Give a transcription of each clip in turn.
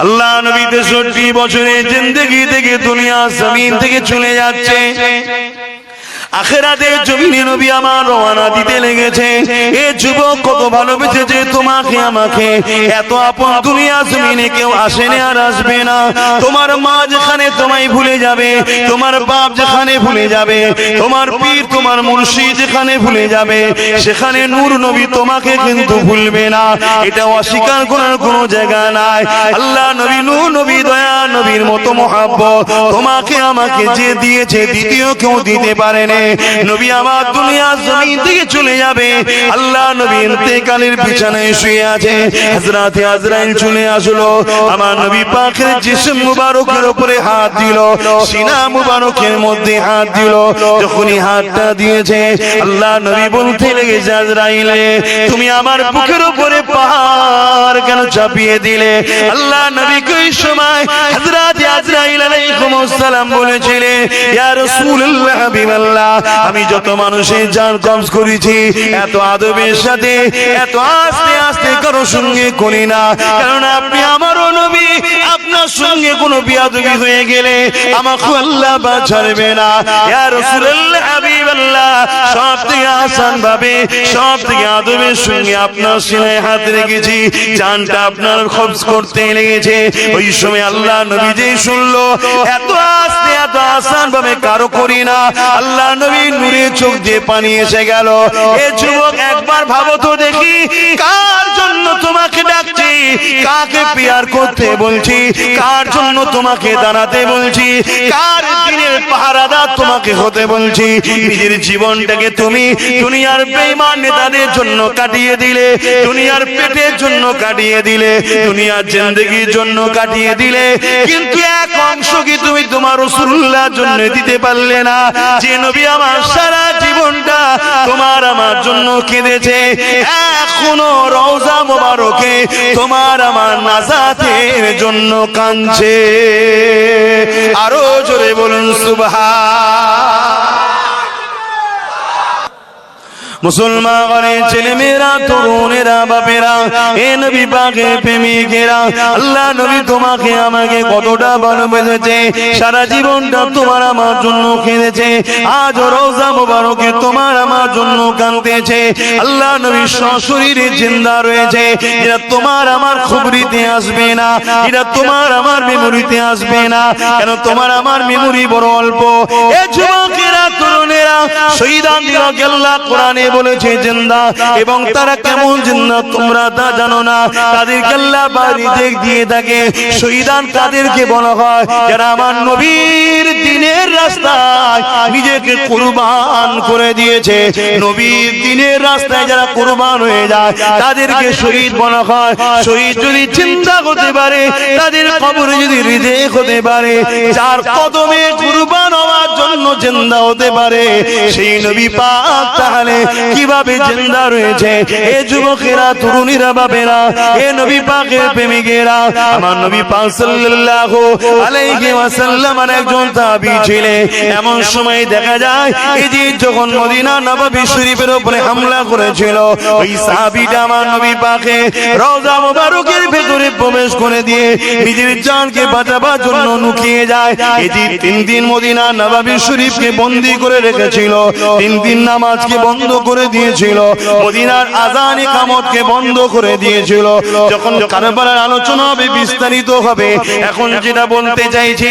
আল্লাহ নবী 63 বছরের জিন্দেগি থেকে দুনিয়া জমিন থেকে চলে যাচ্ছে। আখিরাতের জমিনে নবী আমার রওনা দিতে লেগেছে। এ যুবক কত ভালোবেসেছে তোমাকে আমাকে, এত আপন দুনিয়া জমিনে কেউ আসেনি আর আসবে না। তোমার মা যেখানে তোমায় ভুলে যাবে, তোমার বাপ যেখানে ভুলে যাবে, তোমার পীর তোমার মুর্শিদ যেখানে ভুলে যাবে, সেখানে নূর নবী তোমাকে কিন্তু ভুলবে না। এটা অস্বীকার করার কোনো জায়গা নাই। আল্লাহ নবী নূর নবী দয়া নবীর মতো মহব্বত তোমাকে আমাকে যে দিয়েছে দ্বিতীয় কেউ দিতে পারে না। নবী আমার দুনিয়া জমিন থেকে চলে যাবে। আল্লাহ নবী ইন্তেকালের বিছানায় শুয়ে আছে। হযরতে আজরাইল চলে আসলো, আমার নবী পাকের জিসম মুবারকের উপরে হাত দিল, সিনা মুবারকের মধ্যে হাত দিল। যখনই হাতটা দিয়েছে আল্লাহ নবী বলতে লেগেছে, আজরাইল তুমি আমার বুকের উপরে পাহাড় কেন চাপিয়ে দিলে? আল্লাহ নবী ওই সময় হযরতে আজরাইল আলাইহিস সালাম বলেছিলেন, ইয়া রাসূলুল্লাহ হাবিবাল্লাহ, আমি যত মানুষের জান কবজ করেছি এত আদবের সাথে এত আস্তে আস্তে কারো সঙ্গে করি না, কারণ আপনি আমারও নবী। আপনার সঙ্গে কোনো বিয়াদবি হয়ে গেলে আমাকে আল্লাহ বাঁচাবে না। ইয়া রাসূলুল্লাহ হাবিবাল্লাহ, সব থেকে আসান ভাবে সব থেকে আদবের সঙ্গে আপনার সিনায় হাত রেখেছি, জানটা আপনার কবজ করতে লেগেছে। ওই সময় আল্লাহ নবী যে শুনলো এত আস্তে এত আসান ভাবে কারো করি না, আল্লাহ নবী নূরে চোখ দিয়ে পানি এসে গেল। এ যুবক একবার ভাবো তো দেখি, কার জন্য তোমাকে ডাকছি, কাকে পিয়ার করতে বলছি, কার জন্য তোমাকে দাঁড়াতে বলছি, কার দিনের পাহারাদার তোমাকে হতে বলছি। নিজের জীবনটাকে তুমি দুনিয়ার বেঈমান নেতাদের জন্য কাটিয়ে দিলে, দুনিয়ার পেটের জন্য কাটিয়ে দিলে, দুনিয়ার জিন্দেগির জন্য কাটিয়ে দিলে, কিন্তু এক অংশ কি তুমি তোমার রাসূলুল্লাহর জন্য দিতে পারলে না? যে নবী আমার সারা জীবনটা তোমার আমার জন্য কেঁদেছে, এখনো রওজা মোবারকে তোমার আমার নাজাতের জন্য কাঁদছে। আরো জোরে বলুন সুবহান। মুসলমানের ছেলে মেয়েরা, তরুণেরা, বাপেরা, এ নবী পাকের প্রেমিকেরা, আল্লাহ নবী তোমাকে আমাকে কতটা ভালোবেসেছে, সারা জীবনটা তোমার আমার জন্য কেঁদেছে, আজ রওজা মোবারকে তোমার আমার জন্য কাঁদতেছে। আল্লাহ নবী সশরীরে জিন্দা রয়েছে, এটা তোমার আমার খবরিতে আসবে না, এটা তোমার আমার মেমোরিতে আসবে না, কেন তোমার আমার মেমোরি বড় অল্প। এ যুবকেরা, তরুণেরা, শহীদান আল্লাহ কোরআনে বলেছে জিন্দা, এবং তারা কেমন জিন্দা তোমরা তা জানো না। তাদেরকে আল্লাহ রিজিক দিয়ে থাকে। শহীদান তাদেরকে বলা হয় যারা আমার নবীর দ্বীনের রাস্তায় নিজেকে কুরবান করে দিয়েছে। নবীর দ্বীনের রাস্তায় যারা কুরবান হয়ে যায় তাদেরকে শহীদ বলা হয়। শহীদ যদি জিন্দা হতে পারে, তাদের কবরে যদি রিজিক হতে পারে, যার কদমে কুরবান হওয়ার জন্য জিন্দা হতে পারে, সেই নবী পাক তাহলে কিভাবে জিন্দা রয়েছে? এ যুবকেরা, তরুণীরা, বাপেরা, এ নবী পাকের প্রেমিকেরা, আমার নবী পাক সাল্লাল্লাহু আলাইহি ওয়াসাল্লামের একজন তাবী ছিলেন। এমন সময় দেখা যায়, এই যে যখন মদিনা নববী শরীফের উপরে হামলা করেছিল, ওই সাহাবীটা আমার নবী পাকের রওজা মোবারকের ভেতরে প্রবেশ করে দিয়ে নিজের জানকে বাঁচাবার জন্য লুকিয়ে যায়। এই যে 3 দিন মদিনা নববী শরীফকে বন্দী করে রেখেছিল, 3 দিন নামাজকে বন্ধ করে দিয়েছিল, মদিনার আযান ইকামতকে বন্ধ করে দিয়েছিল। যখন কারবালার আলোচনা হবে, বিস্তারিত হবে, এখন যেটা বলতে চাইছি,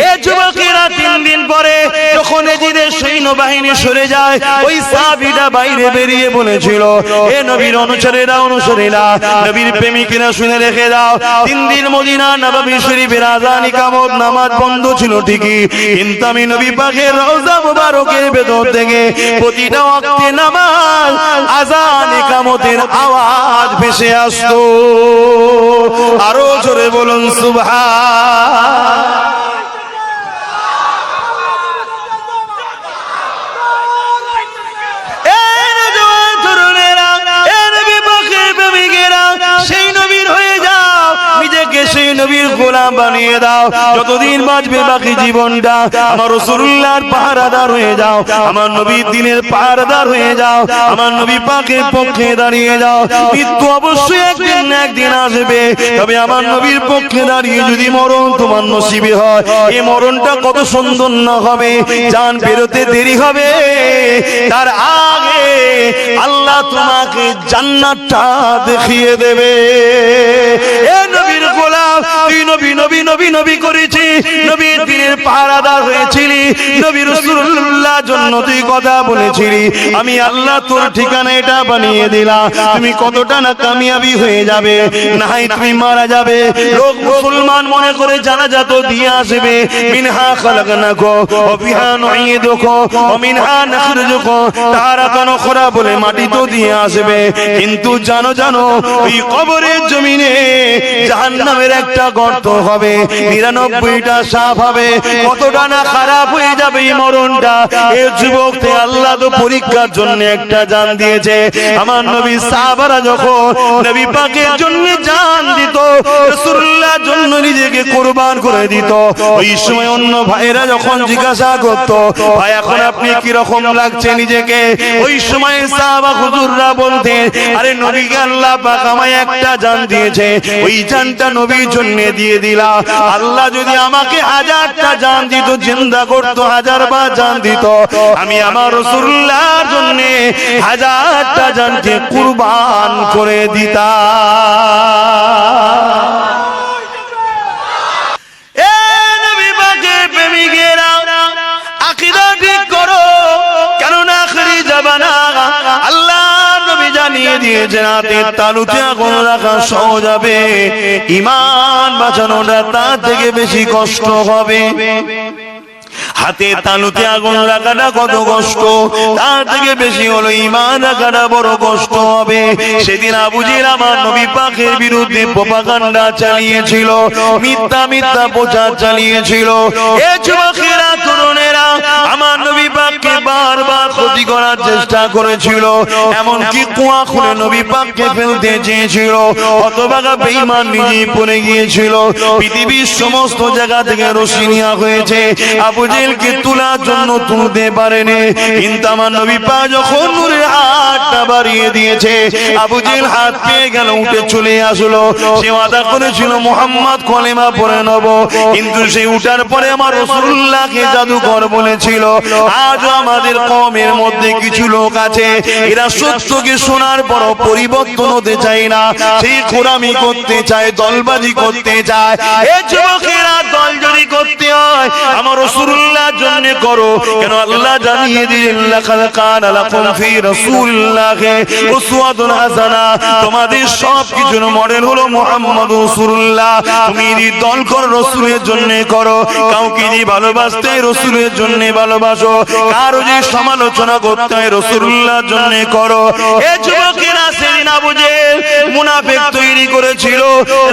এই যুবকেরা 3 দিন পরে যখন এজিদের সৈন্যবাহিনী সরে যায়, ওই সাহাবীটা বাইরে বেরিয়ে বলেছিল, হে নবীর অনুসারীরা, নবীর প্রেমিকেরা শুনে রেখে দাও, 3 দিন মদিনা নববী শরীফের আযান ইকামত নামাজ বন্ধ ছিল ঠিকই, কিন্তু আমি নবী পাকের রওজা মুবারকের ভেতর থেকে প্রতিটা ওয়াক্তে নামাজ, আযান ইকামতের আওয়াজ ভেসে আসতো। আরো জোরে বলুন সুবহান। সেই নবীর গোলাম বানিয়ে দাও। যতদিন বাঁচবে বাকি জীবনটা আমার রাসূলুল্লাহর পাহারাদার হয়ে যাও, আমার নবীর দ্বীনের পাহারাদার হয়ে যাও, আমার নবী পাকের পক্ষে দাঁড়িয়ে যাও। মৃত্যু অবশ্যই একদিন না একদিন আসবে, তবে আমার নবীর পক্ষে দাঁড়িয়ে যদি মরণ তোমার নসিবে হয়, এই মরণটা কত সুন্দর না হবে। জান বেরোতে দেরি হবে, তার আগে আল্লাহ তোমাকে জান্নাতটা দেখিয়ে দেবে। এ নবীর গোলাম, তুই নবী নবী নবী নবী করেছি, নবীর দ্বীনের পাহারাদার হয়েছিলি, নবী রাসূলুল্লাহ জন্য তুই কথা বলেছিলি, আমি আল্লাহ তোর ঠিকানা এটা বানিয়ে দিলাম। তুমি কতটা না কামিয়াবি হয়ে যাবে, নাই তুমি মারা যাবে। লোক মুসলমান মনে করে জানাজা তো দিয়ে আসবে, মিনহা খালাকনাকুম ওয়া ফিহা নুঈদুকুম ওয়া মিনহা নাখরুজুকুম তারাতান উখরা বলে মাটি তো দিয়ে আসবে, কিন্তু জানো জানো ওই কবরের জমিনে জাহান্নামের একটা গর্ত হবে, 99টা সাপ হবে। কতটা না খারাপ হয়ে যাবে এই মরণটা। এই যুবককে আল্লাহ তো পরীক্ষার জন্য একটা জান দিয়েছে। আমার নবী সাহাবারা যখন নবী পাকের জন্য জান দিত, রাসূলুল্লাহর জন্য নিজেকে কুরবান করে দিত, ওই সময় অন্য ভাইরা যখন জিজ্ঞাসা করত, ভাই এখন আপনি কি রকম লাগছে নিজেকে, ওই সময় সাহাবা হুজুররা বলতেন, আরে নবীকে আল্লাহ পাক আমায় একটা জান দিয়েছে, ওই জানটা নবীর জন্য দিয়ে দিলাম। আল্লাহ যদি আমাকে 1000টা জান দিত, জিন্দা করত, 1000 বার জান দিত, আমি আমার রাসূলুল্লাহর জন্য 1000টা জানকে কুরবান করে দিতাম। এ নবী পাকের প্রেমিকেরা, আকীদা ঠিক করো, কেননা আখেরি জামানা আল্লাহ নবী জানিয়ে দিয়েছেন হাতের তালুতে আগুন রাখা সহজ হবে, ঈমান বাঁচানোটা তার থেকে বেশি কষ্ট হবে। হাতে তালুতে আগুন রাখাটা কত কষ্ট, তার থেকে বেশি হলো ঈমান রাখাটা বড় কষ্ট হবে। সেদিন আবু জেহেল আমার নবী পাকের বিরুদ্ধে প্রপাগান্ডা চালিয়েছিল, মিথ্যা মিথ্যা প্রচার চালিয়েছিল। এ যুবকেরা, তরুণেরা, আমার নবী পাককে বারবার ক্ষতি করার চেষ্টা করেছিল, এমনকি কুয়া খুলে নবী পাককে ফেলতে চেয়েছিল। হতভাগা বেঈমান নিজেই পড়ে গিয়েছিল। পৃথিবীর সমস্ত জায়গা থেকে রশি নেওয়া হয়েছে, আবু জেহেলকে তোলার জন্য তুলতে পারেনি, কিন্তু আমার নবী পাক যখন নূরের হাতটা বাড়িয়ে দিয়েছে, আবু জেহেল হাত পেয়ে গেল, উঠে চলে আসলো। সে ওয়াদা করেছিল মুহাম্মদ কলেমা পড়ে নেব, কিন্তু সে উঠার পরে আমার রাসূলুল্লাহকে জাদুকর বলেছিল। আজও আমাদের কওমের মধ্যে কিছু লোক আছে, এরা সত্যকে শোনার পর পরিবর্তন হতে চায় না, সেই গোলামি করতে চায়, দলবাজি করতে চায়। এই যুবকেরা, দল যদি করতে হয় আমার রাসূলুল্লাহর জন্য করো, কেন আল্লাহ জানিয়ে দিলেন লাকাদ কানা লাকুম ফি রাসূলিল্লাহি উসওয়াতুন হাসানাহ, তোমাদের সবকিছুর মডেল হলো মুহাম্মদ রাসূলুল্লাহ। তুমি যদি দল করো রাসূলের জন্য করো, কাউকে যদি ভালোবাসতে রাসূলের জন্য ভালোবাসো, কারো যদি সমালোচনা করতে হয় রাসূলুল্লাহর জন্য করো। এই যুবকেরা, সেদিন আবু জেহেল মুনাফিক তৈরি করেছিল,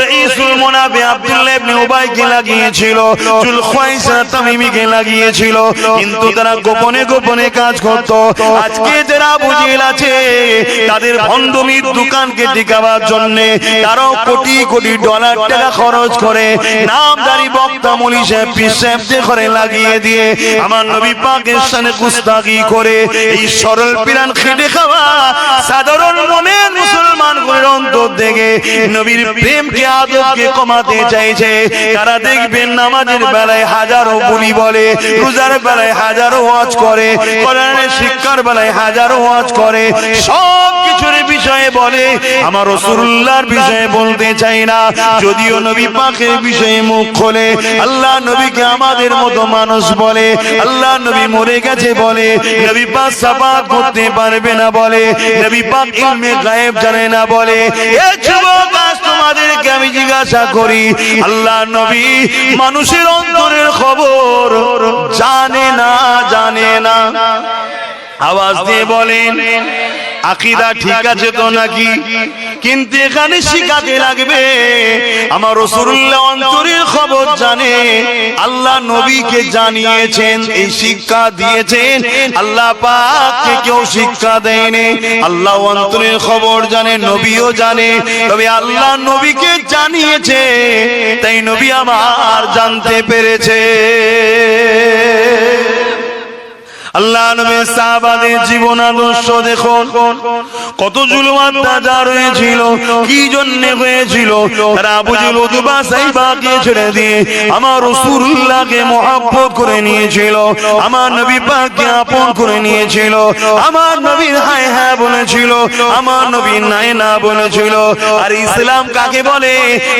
রাইসুল মুনাফিক আব্দুল্লাহ ইবনে উবাইকে লাগিয়েছিল, জুলখাইসা তামিমিকে লাগিয়েছিল, কিন্তু তারা গোপনে গোপনে কাজ করত। আজকে যারা আবু জেহেল আছে, তাদের ভণ্ডমির দোকানকে টিকাবার জন্য তারাও কোটি কোটি ডলার টাকা খরচ করে নামদারি বক্তা মুলি সাহেব পীর সাহেবদের ঘরে লাগিয়ে দিয়ে আমার নবী পাকের সামনে কুস্তাগি করে এই সরল পিরান খেটে খাওয়া সাধারণ মুমিন মুসলমানদের অন্তর থেকে নবীর প্রেমকে, আদবকে কমাতে চাইছে। তারা দেখবেন নামাজের বেলায় হাজারো বলি বলে, রোজার বেলায় হাজারো ওয়াজ করে, কোরআনের শিক্ষার বেলায় হাজারো ওয়াজ করে, সব কিছুর বিষয়ে বলে, আমার রাসূলুল্লাহর বিষয়ে বলতে চাই না। যদিও নবী পাকের বিষয়ে মুখ খোলে, আল্লাহ নবীকে আমাদের মতো মানুষ বলে, আল্লাহ নবী মরে গেছে বলে, নবী পাক শাফাআত করতে পারবে না বলে, নবী পাক ইলমে গায়েব জানে না বলে। এই যুবক, আজ তোমাদেরকে আমি জিজ্ঞাসা করি, আল্লাহ নবী মানুষের অন্তরের খবর জানে না, জানে না? আওয়াজ দিয়ে বলেন। আকীদা ঠিক আছে তো নাকি? কিন্তু এখানে শিখাতে লাগবে আমার রাসূলুল্লাহ অন্তরের খবর জানে, আল্লাহ নবীকে জানিয়েছেন, এই শিক্ষা দিয়েছেন, আল্লাহ পাককে কেউ শিক্ষা দেয়নি। আল্লাহ অন্তরের খবর জানে, নবীও জানে, তবে আল্লাহ নবীকে জানিয়েছে, তাই নবী আমার জানতে পেরেছে। আল্লাহ নবীর সাহাবাদের জীবন আদর্শ দেখুন, কত জুলুম অত্যাচার হয়েছিল, কি জন্য হয়েছিল? তারা আবু জেহেল উতবা সাইবাকে ছেড়ে দিয়ে আমার রাসূলুল্লাহকে মহব্বত করে নিয়েছিল, আমার নবী পাককে আপন করে নিয়েছিল, আমার নবীর হায় হ্যাঁ বলেছিল, আমার নবীর নাই না বলেছিল। আর ইসলাম কাকে বলে?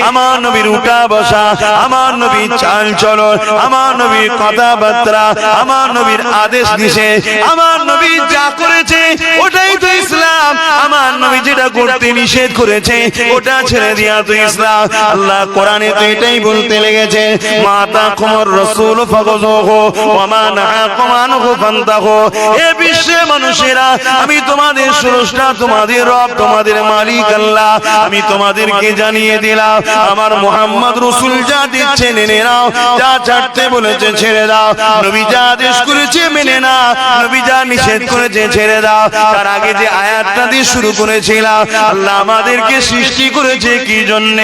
আমার নবীর উঠা বসা, আমার নবীর চাল চলন, আমার নবীর কথাবার্তা, আমার নবীর আদেশ নিষেধ, আমার নবী যা করেছে ওটাই তো ইসলাম। আমার নবী যেটা করতে নিষেধ করেছে ওটা ছেড়ে দিয়া তো ইসলাম। আল্লাহ কোরআনে তো এটাই বলতে লেগেছে, মা তাকুমুর রাসূল ফাখুযুহু ওয়া মা নাহাকুম আনহু ফান্তাহু। হে বিশ্বের মানুষেরা, আমি তোমাদের স্রষ্টা, তোমাদের রব, তোমাদের মালিক আল্লাহ। আমি তোমাদেরকে জানিয়ে দিলাম, আমার মুহাম্মদ রাসূল যা দিচ্ছে মেনে নাও, যা ছাড়তে বলেছে ছেড়ে দাও। নবী যা আদেশ করেছে মেনে নাও, নবী যা নিষেধ করেছে ছেড়ে দাও। তার আগে যে আয়াতটা দিয়ে শুরু করেছিলাম, আল্লাহ আমাদেরকে সৃষ্টি করেছে কি জন্য?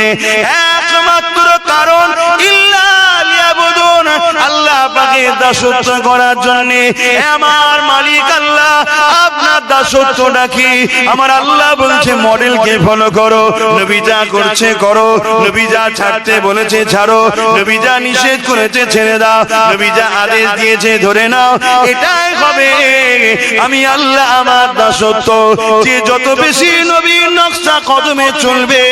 একমাত্র কারণ, ইল্লা লিয়াবুদুন, আল্লাহ পাকের দাসত্ব করার জন্য। আমার মালিক আল্লাহ, আপনার দাসত্বটা কি? আমার আল্লাহ বলছে মডেলকে ফলো করো, নবী যা করছে করো, নবী যা ছাড়তে বলেছে ছাড়ো, নবী যা নিষেধ করেছে ছেড়ে দাও, নবী যা আদেশ দিয়েছে ধরে নাও, এটাই হবে আমি আল্লাহ আমার দাসত্ব। যে যত বেশি নবীর নকশা কদমে চলবে,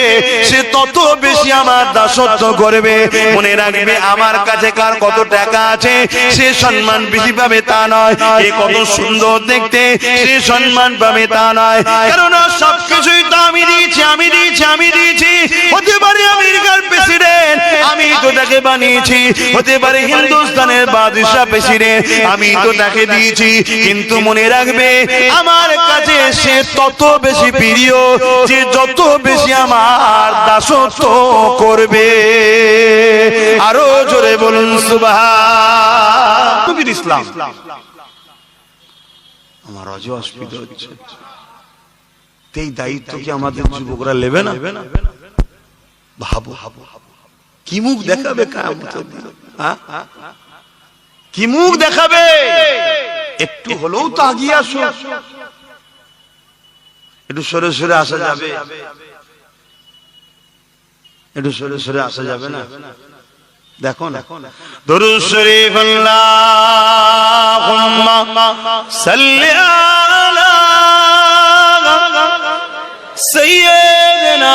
সে তত বেশি আমার দাসত্ব করবে। মনে রাখবে, আমার কাছে কার কত টাকা আছে সে সম্মান বেশি পাবে তা নয়, এ কত সুন্দর দেখতে সে সম্মান পাবে তা নয়, কারণ সবকিছুই তো আমি দিয়েছি, আমি দিয়েছি, আমি দিয়েছি। হতে পারে আমেরিকার প্রেসিডেন্ট, আমি তো তাকে বানিয়েছি, হতে পারে হিন্দুস্তানের বাদশা প্রেসিডেন্ট, আমি তো তাকে দিয়েছি। কিন্তু মনে রাখবে, আমার কাছে সে তত বেশি প্রিয় যে যত বেশি আমার দাসত্ব করবে। আরো জোরে বলুন সুবহান ইসলাম। আমার অজয় অসুবিধা হচ্ছে, এই দায়িত্ব কি আমাদের যুবকরা নেবে না? ভাবো, কি মুখ দেখাবে কিয়ামতের দিন? কি মুখ দেখাবে? একটু হলেও তো আগিয়ে আসো, একটু সরে সরে আসা যাবে, একটু সরে সরে আসা যাবে না? দেখো না, দুরূদ শরীফ আল্লাহুম্মা সাল্লি আলা সাইয়্যিদিনা।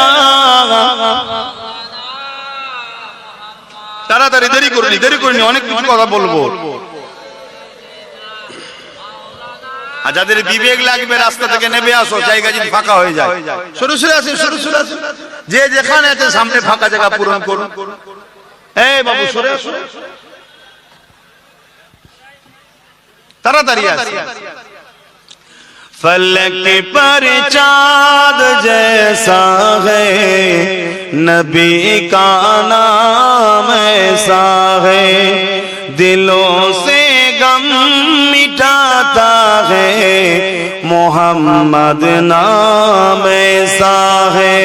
তাড়াতাড়ি, দেরি করুনি, দেরি করুনি, অনেক কিছু কথা বলবো। আর যাদের বিবেক লাগবে রাস্তা থেকে নেমে আসো, জায়গা যদি ফাঁকা হয়ে যায়। সরে সরে আসে, সরে সরে আসে, যে যেখানে আছে সামনে ফাঁকা জায়গা পূরণ করুন। এই বাবু সরে আসো, তাড়াতাড়ি আসো। फलक पर चाँद जैसा है, नबी का नाम ऐसा है, दिलों से गम मिटाता है, मोहम्मद नाम ऐसा है।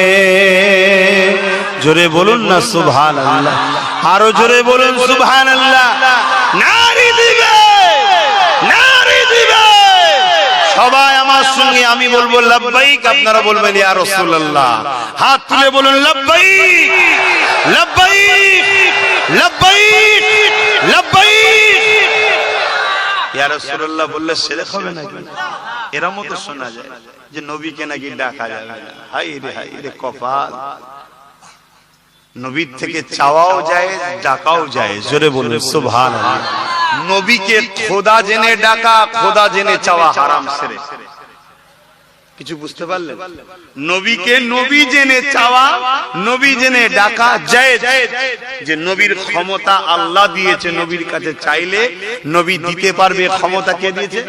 जोरे बोलून ना सुभान अल्लाह, आरो जोरे बोलून सुभान अल्लाह। नारी दिबे, नारी दिबे। সবাই আমার সঙ্গে আমি বলবো লব্বাইক, আপনারা বলবেন ইয়া রাসূলুল্লাহ। হাত তুলে বলুন লব্বাইক, লব্বাইক, লব্বাইক, লব্বাইক। ইয়া রাসূলুল্লাহ বললে শিরক হবে নাকি? এরকম তো শোনা যায় যে নবীকে নাকি ডাকা যাবে না। হায় রে, হায় রে কপাল। নবীর থেকে চাওয়াও যায়, ডাকাও যায়। জোরে বলুন সুবহানাল্লাহ। নবীকে খোদা জেনে ডাকা, খোদা জেনে চাওয়া হারাম সেরে। কিছু বুঝতে পারলেন? নবীকে নবী জেনে চাওয়া, নবী জেনে ডাকা যায়, যে নবীর ক্ষমতা আল্লাহ দিয়েছে, নবীর কাছে চাইলে নবী দিতে পারবে। ক্ষমতা কে দিয়েছে?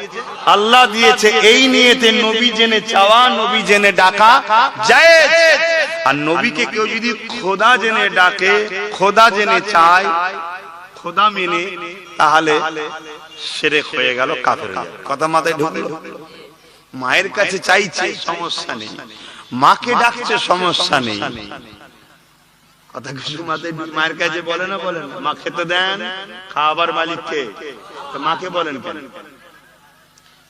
আল্লাহ দিয়েছে। এই নিয়েতে নবী জেনে চাওয়া, নবী জেনে ডাকা যায়। আর নবীকে কেউ যদি খোদা জেনে ডাকে, খোদা জেনে চায়, খোদা মেনে, তাহলে শিরক হয়ে গেল, কাফের হয়ে গেল। কথা মাথায় ঢুকলো? মায়ের কাছে চাইছে, সমস্যা নেই। মাকে ডাকছে, সমস্যা নেই। কথা কিছু মাথায়, মায়ের কাছে বলে না, বলেন মা খেতে দেন, খাবার মালিককে, মাকে বলেন কেন?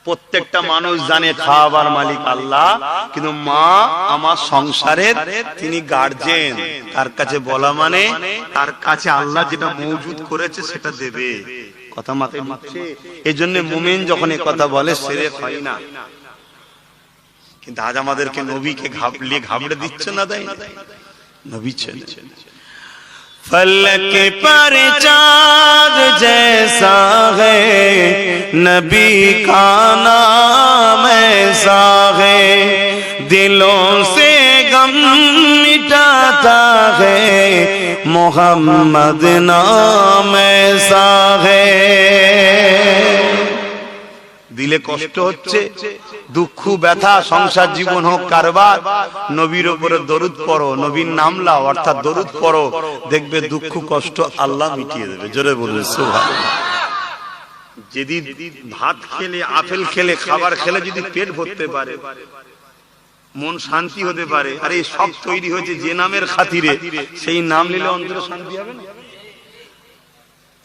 প্রত্যেকটা মানুষ জানে খাবার মালিক আল্লাহ, কিন্তু মা আমার সংসারের তিনি গার্জেন। তার কাছে বলা মানে তার কাছে আল্লাহ যেটা মওজুদ করেছে সেটা দেবে। কথা মাথায় ঢুকছে? এই জন্য মুমিন যখন এই কথা বলে শিরক হয় না। কিন্তু আজ আমাদেরকে নবীকে ঘাবড়ে দিচ্ছে না, তাই নবী ছেলে। फलक पर चाँद जैसा है, नबी का नाम ऐसा है, दिलों से गम मिटाता है, मोहम्मद नाम ऐसा है। দিলে কষ্ট হচ্ছে, দুঃখ ব্যথা, সংসার জীবন হোক কারবার, নবীর উপরে দরুদ পড়ো, নবীর নাম লাও, অর্থাৎ দরুদ পড়ো, দেখবে দুঃখ কষ্ট আল্লাহ মিটিয়ে দেবে। জোরে বলবে সুবহানাল্লাহ। যদি ভাত খেলে, আপেল খেলে, খাবার খেলে যদি পেট ভরতে পারে, মন শান্তি হতে পারে, আর এই সব তৈরি হয়েছে যে নামের খাতিরে, সেই নাম নিলে অন্তরে শান্তি হবে না।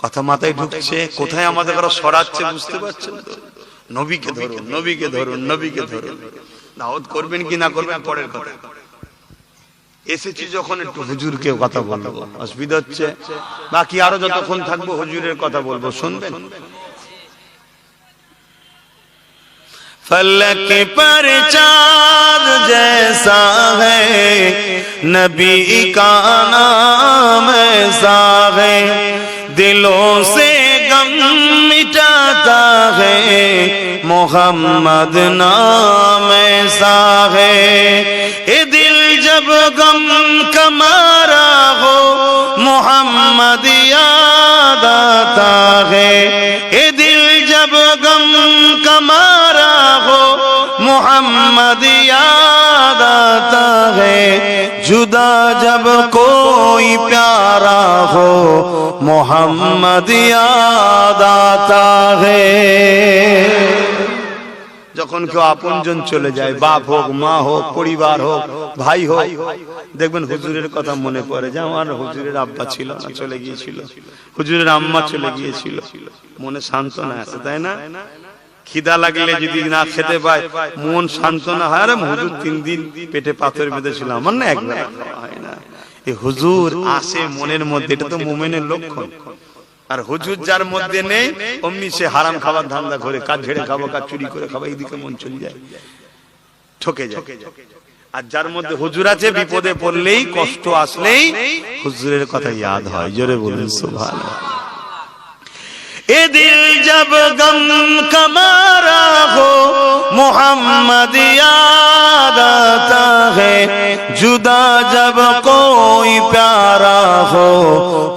কথা মাথায় ঢুকছে? কোথায় আমাদের কারো সরাচ্ছে বুঝতে পারছেন তো? নবীকে ধরুন, নবীকে ধরুন, নবীকে ধরুন। দাওয়াত করবেন কি না করবেন পরের কথা। এসেছি যখন একটু হুজুরকে কথা বলবো, অসুবিধা হচ্ছে। বাকি আরো যতক্ষণ থাকবো হুজুরের কথা বলবো, শুনবেন। फलक पर चाँद जैसा है, नबी का नाम ऐसा है, दिलों से गम मिटाता है, मोहम्मद नाम ऐसा है। ये दिल जब गम का मारा हो, मोहम्मद याद आता है। ये दिल जब गम का मारा हो, मोहम्मद याद आता है। जुदा जब कोई प्यारा हो, मोहम्मद याद आता है। যখন কেউ আপনজন চলে যায়, বাপ হোক, মা হোক, পরিবার হোক, ভাই হোক, দেখবেন হুজুরের কথা মনে পড়ে যে আমার হুজুরের আব্বা ছিল না, চলে গিয়েছিল, হুজুরের আম্মা চলে গিয়েছিল, মনে সান্ত্বনা আছে, তাই না? খিদা লাগলে যদি না খেতে পায়, মন সান্ত্বনা হয়, আরে হুজুর 3 দিন পেটে পাথর বেঁধেছিল, আমার না একবার হয় না। এই হুজুর আসে মনের মধ্যে, এটা তো মুমিনের লক্ষণ। আর হুজুর যার মধ্যে নেই, অমনি সে হারাম খাবার ধান্দা করে, কাজ ঝেড়ে খাবো, কাজ চুরি করে খাবো, এইদিকে মন চলে যায়, ঠকে যায়। আর যার মধ্যে হুজুর আছে, বিপদে পড়লেই, কষ্ট আসলেই হুজুরের কথা ইয়াদ হয়। জোরে বলুন সুবহানাল্লাহ। ए दिल जब गम का मारा हो, मोहम्मद याद आता है। जुदा जब कोई प्यारा हो,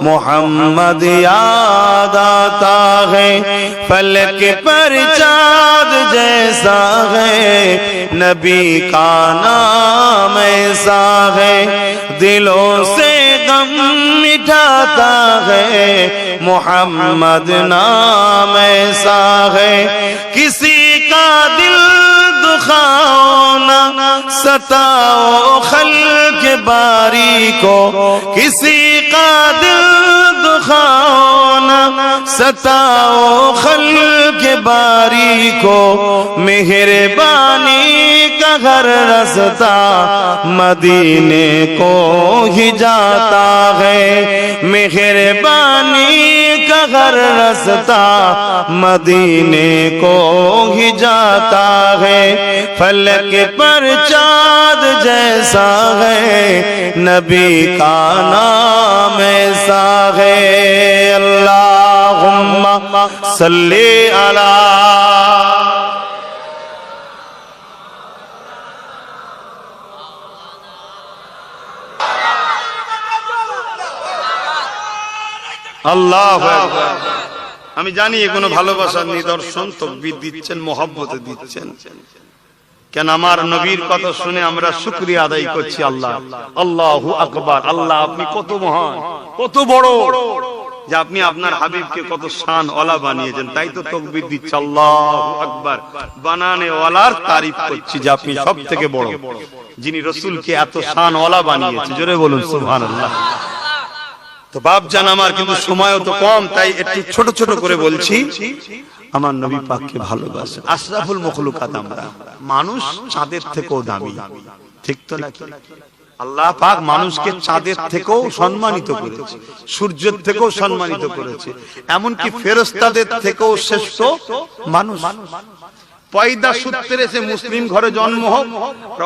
मोहम्मद याद आता है। फलक पर चाँद जैसा है, नबी का नाम ऐसा है, दिलों से गम मिटाता है, मोहम्मद नाम ऐसा है। किसी का दिल दुखाओ ना, सताओ खल्क बारी को, किसी का दिल दुखाओ ना, सताओ खल्क बारी को, मेहरबानी का हर रास्ता मदीने को ही जाता है। मेहरबानी का हर रास्ता मदीने को ही जाता है। फलक पर चाँद जैसा है, नबी का नाम ऐसा है। अल्लाहुम्मा सल्ली अला আল্লাহু আকবার। আমি জানি এগুলো ভালোবাসার নিদর্শন, তাকবীর দিচ্ছেন, মহব্বতে দিচ্ছেন। কেন আমার নবীর কথা শুনে আমরা শুকরিয়া আদায় করছি। আল্লাহ, আল্লাহু আকবার। আল্লাহ আপনি কত মহান, কত বড়, যে আপনি আপনার হাবিবকে কত শান ওয়ালা বানিয়েছেন। তাই তো তাকবীর দিচ্ছি, আল্লাহু আকবার। বানানে ওয়ালার তারিফ করছি যে আপনি সবথেকে বড়, যিনি রাসূলকে এত শান ওয়ালা বানিয়েছে। জোরে বলুন সুবহানাল্লাহ। তো বাপ জান আমার, কিন্তু সময়ও তো কম, তাই একটু ছোট ছোট করে বলছি। আমার নবী পাককে ভালোবাসে আশরাফুল মখলুকাত আমরা। মানুষ চাঁদের থেকেও দামি, ঠিক তো নাকি? আল্লাহ পাক মানুষকে চাঁদের থেকেও সম্মানিত করেছে, সূর্যের থেকেও সম্মানিত করেছে, এমনকি ফেরেশতাদের থেকেও শ্রেষ্ঠ মানুষ। পয়দা সূত্রে সে মুসলিম ঘরে জন্ম হোক,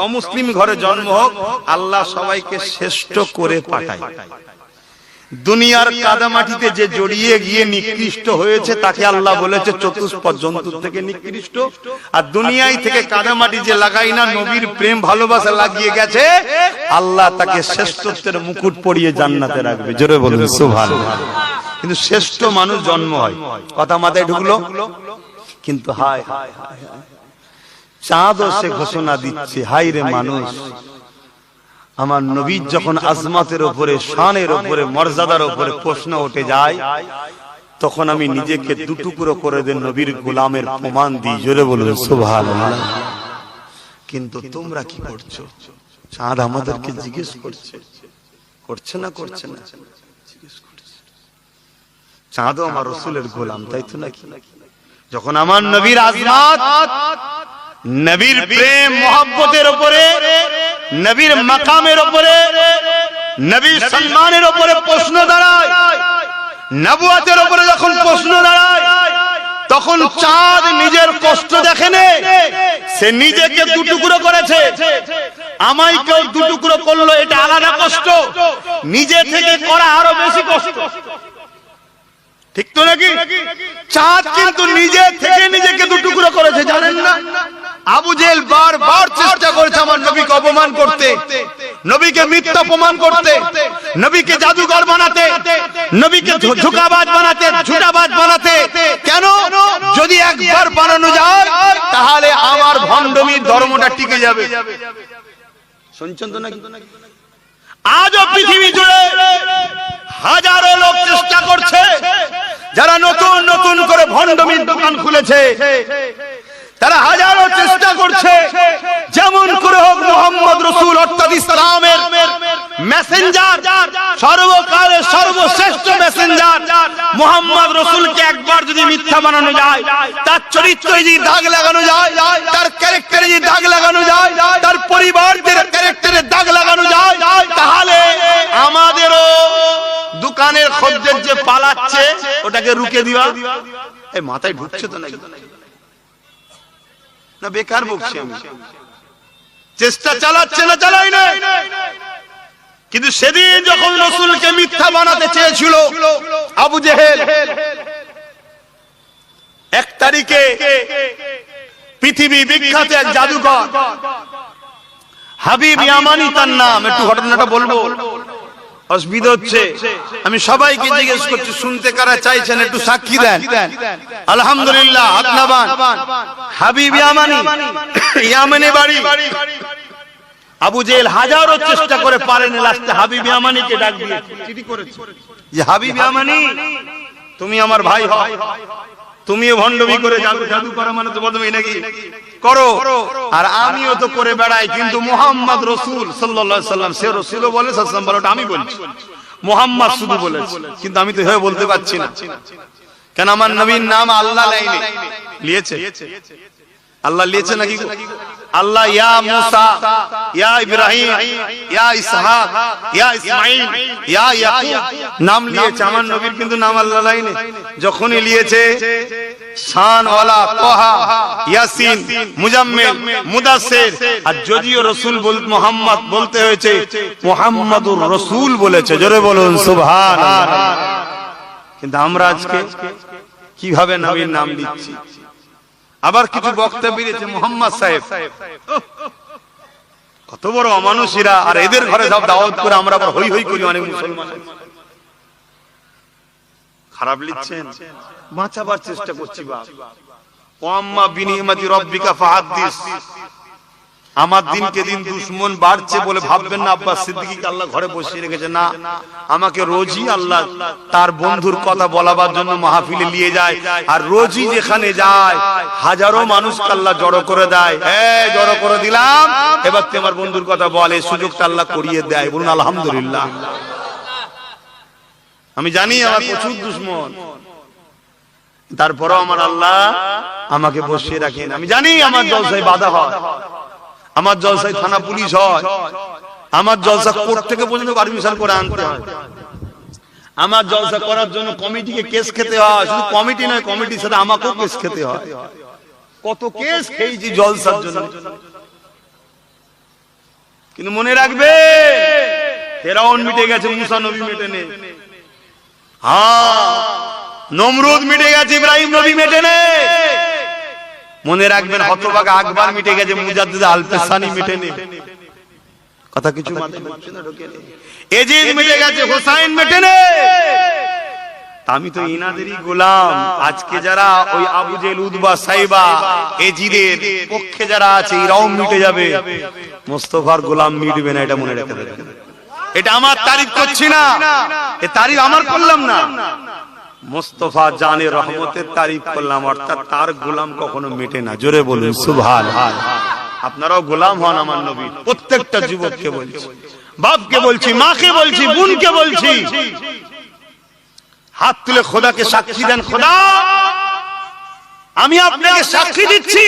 অমুসলিম ঘরে জন্ম হোক, আল্লাহ সবাইকে শ্রেষ্ঠ করে পাঠায়। দুনিয়ার কাদামাটিতে যে জড়িয়ে গিয়ে নিকৃষ্ট হয়েছে তাকে আল্লাহ বলেছে চতুষ্পদ জন্তু থেকে নিকৃষ্ট। আর দুনিয়ায় থেকে কাদামাটি যে লাগাই না, নবীর প্রেম ভালোবাসা লাগিয়ে গেছে, আল্লাহ তাকে শ্রেষ্ঠত্বের মুকুট পরিয়ে জান্নাতে রাখবে। জোরে বলুন সুবহানাল্লাহ। কিন্তু শ্রেষ্ঠ মানুষ জন্ম হয়, কথা মাথায় ঢুকলো? কিন্তু হায় হায় হায়, চাঁদও সে ঘোষণা দিচ্ছে, হায় রে মানুষ, আমার নবীর যখন আজমাতের উপরে, শানের উপরে, মর্যাদার উপরে প্রশ্ন উঠে যায়, তখন আমি নিজেকে দুটুকরো করে দেন নবীর গোলামের প্রমাণ দিই। জোরে বলুন সুবহানাল্লাহ। কিন্তু তোমরা কি করছো? চাঁদ আমাদেরকে জিজ্ঞেস করছে, করছে না করছে না? জিজ্ঞেস করছে। চাঁদও আমার রাসূলের গোলাম, তাই তো নাকি? যখন আমার নবীর আজমাত, নবীর প্রেম মহব্বতের উপরে, নবীর মাকামের উপরে, নবীর সম্মানের উপরে প্রশ্ন দাঁড়ায়, নবুয়তের উপরে যখন প্রশ্ন দাঁড়ায়, তখন চাঁদ নিজের কষ্ট দেখেনে, সে নিজেকে দুটুকরো করেছে। আমায় কেউ দুটুকরো করলো, এটা আলাদা কষ্ট, নিজে থেকে করা আরো বেশি কষ্ট, ঠিক তো নাকি? চাঁদ কিন্তু নিজে থেকে নিজেকে দুটুকরো করেছে, জানেন না? আবু জেহেল বারবার চেষ্টা করেছে আমার নবীকে অপমান করতে, নবীকে মিথ্যা প্রমাণ করতে, নবীকে জাদুঘর বানাতে, নবীকে ঝুঁকাবাজ বানাতে, ঝুটাবাজ বানাতে। কেন? যদি একবার বানানো যায় তাহলে আমার ভণ্ডমির ধর্মটা টিকে যাবে। শুনছেন তো নাকি? আজও পৃথিবী জুড়ে হাজারো লোক চেষ্টা করছে, যারা নতুন নতুন করে ভণ্ডমির দোকান খুলেছে, তারা হাজারো চেষ্টা করছে যেমন করে হোক মুহাম্মদ রাসূল অর্থাৎ ইসলামের মেসেঞ্জার, সর্বকালের সর্বশ্রেষ্ঠ মেসেঞ্জার মুহাম্মদ রাসূলকে একবার যদি মিথ্যা বানানো যায়, তার চরিত্রে যদি দাগ লাগানো যায়, তার ক্যারেক্টারে যদি দাগ লাগানো যায়, তার পরিবারের ক্যারেক্টারে দাগ লাগানো যায়, তাহলে আমাদেরও দোকানের খদ্দের যে পালাচ্ছে ওটাকে রুকে দিবা। এই মাথায় ঢুকছে তো নাকি? না বেকার বকছি আমি? চেষ্টা চালাচ্ছে না, চালাই না? কিন্তু সেদিন যখন রাসূলকে মিথ্যা বানাতে চেয়েছিল আবু জেহেল, 1 তারিখে পৃথিবী বিখ্যাত এক জাদুকর হাবিব ইয়ামানি তার নাম, একটু ঘটনাটা বলবো, অসুবিধা হচ্ছে। আমি সবাইকে জিজ্ঞেস করছি, শুনতে কারা চাইছেন একটু সাক্ষী দেন। আলহামদুলিল্লাহ, হাত নামান। হাবিব ইয়ামানি, ইয়ামানে বাড়ি। আবু জেহেল হাজারো চেষ্টা করে পারেনি, লাস্টে হাবিব ইয়ামানিকে ডাক দিয়ে চিঠি করেছে যে হাবিব ইয়ামানি, তুমি আমার ভাই হও, তুমিও ভণ্ডমি করে জাদু করা মানে তো বদমাই নাকি করো, আর আমিও তো করে বেড়াই। কিন্তু মুহাম্মদ রাসূল সাল্লাল্লাহু আলাইহি সাল্লাম, সে রাসূলও বলে, সাল্লাম বলে, আমি বলছি মুহাম্মদ শুধু বলেছে, কিন্তু আমি তো হয়ে বলতে পারছি না। কেন? আমার নবীর নাম আল্লাহ লাইনে লিয়েছে। আল্লাহ লিয়েছে নাকি? আল্লাহ ইয়া মুসা, ইয়া ইব্রাহিম, ইয়া ইসহাক, ইয়া ইসমাঈল, ইয়া ইয়াকুব নাম লিয়েছে। আমার নবীর কিন্তু নাম আল্লাহ লাইনে যখনই লিয়েছে, শান ওয়ালা, তোহা, ইয়াসিন, মুজাম্মিল, মুদাসসির। আর যদিও রাসূল মুহাম্মদ বলতে হয়েছে, মুহাম্মাদুর রাসূল বলেছে। জোরে বলুন সুবহানাল্লাহ। কিন্তু আমরা আজকে কিভাবে নবীর নাম দিচ্ছি। আবার কিছু বক্তা বেরিয়েছে মুহাম্মদ সাহেব, কত বড় অমানুষীরা, আর এদের ঘরে সব দাওয়াত করে আমরা আবার হই হই করি অনেক মুসলমান। খারাপ লিখছেন, বাঁচাবার চেষ্টা করছি বাপ। ওয়াম্মা বিনিমাতি রব্বিকা ফাহাদ্দিস। আমার দিনকে দিন দুশ্মন বাড়ছে বলে ভাববেন না আব্বাস সিদ্দিকীকে আল্লাহ ঘরে বসিয়ে রেখেছে, না, আমাকে রোজই আল্লাহ তার বন্ধুর কথা বলাবার জন্য মাহফিলে নিয়ে যায়, আর রোজই যেখানে যায় হাজারো মানুষকে আল্লাহ জড়ো করে দেয়। এই জড়ো করে দিলাম, এবার তুই আমার বন্ধুর কথা বল, এই সুযোগটা আল্লাহ করিয়ে দেয়। বলুন আলহামদুলিল্লাহ। আমি জানি আমার প্রচুর দুশ্মন, তারপরেও আমার আল্লাহ আমাকে বসিয়ে রাখেন। আমি জানি আমার জলসায় বাধা হয়, আমার জলসায় থানা পুলিশ হয়, আমার জলসা কোর্ট থেকে পর্যন্ত পারমিশন করে আনতে হয়, আমার জলসা করার জন্য কমিটিকে কেস খেতে হয়। শুধু কমিটি নয়, কমিটির সাথে আমাকেও কেস খেতে হয়। কত কেস খেয়েছি জলসার জন্য। কিন্তু মনে রাখবে, ফেরাউন মিটে গেছে, মুসা নবী মেটেনে। হ্যাঁ, নমরুদ মিটে গেছে, ইব্রাহিম নবী মেটেনে। মনে রাখবেন, হতভাগা আকবর মিটে গেছে, মুজাদ্দিদ আল-পেসানি মেটেনে। কথা কিছু মাথায় ঢুকছে না? ঢোকে না। এজিদ মিটে গেছে, হোসাইন মেটেনে। আমি তো ইনাদেরই গোলাম। আজকে যারা ওই আবু জেহেল, উতবা, সাইবা, এজিদের পক্ষে যারা আছে, এরাও মিটে যাবে, মুস্তাফার গোলাম মিটবে না। এটা মনে রেখে দেবেন। এটা আমার তারিফ করছি না, এই তারিফ আমার করলাম না, মুস্তাফা জানে রহমতের তারিফ করলাম। অর্থাৎ তার গোলাম কখনো মেটে না। জোরে বলুন সুবহানাল্লাহ। আপনারাও গোলাম হন আমার নবীর। প্রত্যেকটা যুবককে বলছি, বাপকে বলছি, মাকে বলছি, বোনকে বলছি, হাত তুলে খোদাকে সাক্ষী দেন। খোদা, আমি আপনাকে সাক্ষী দিচ্ছি,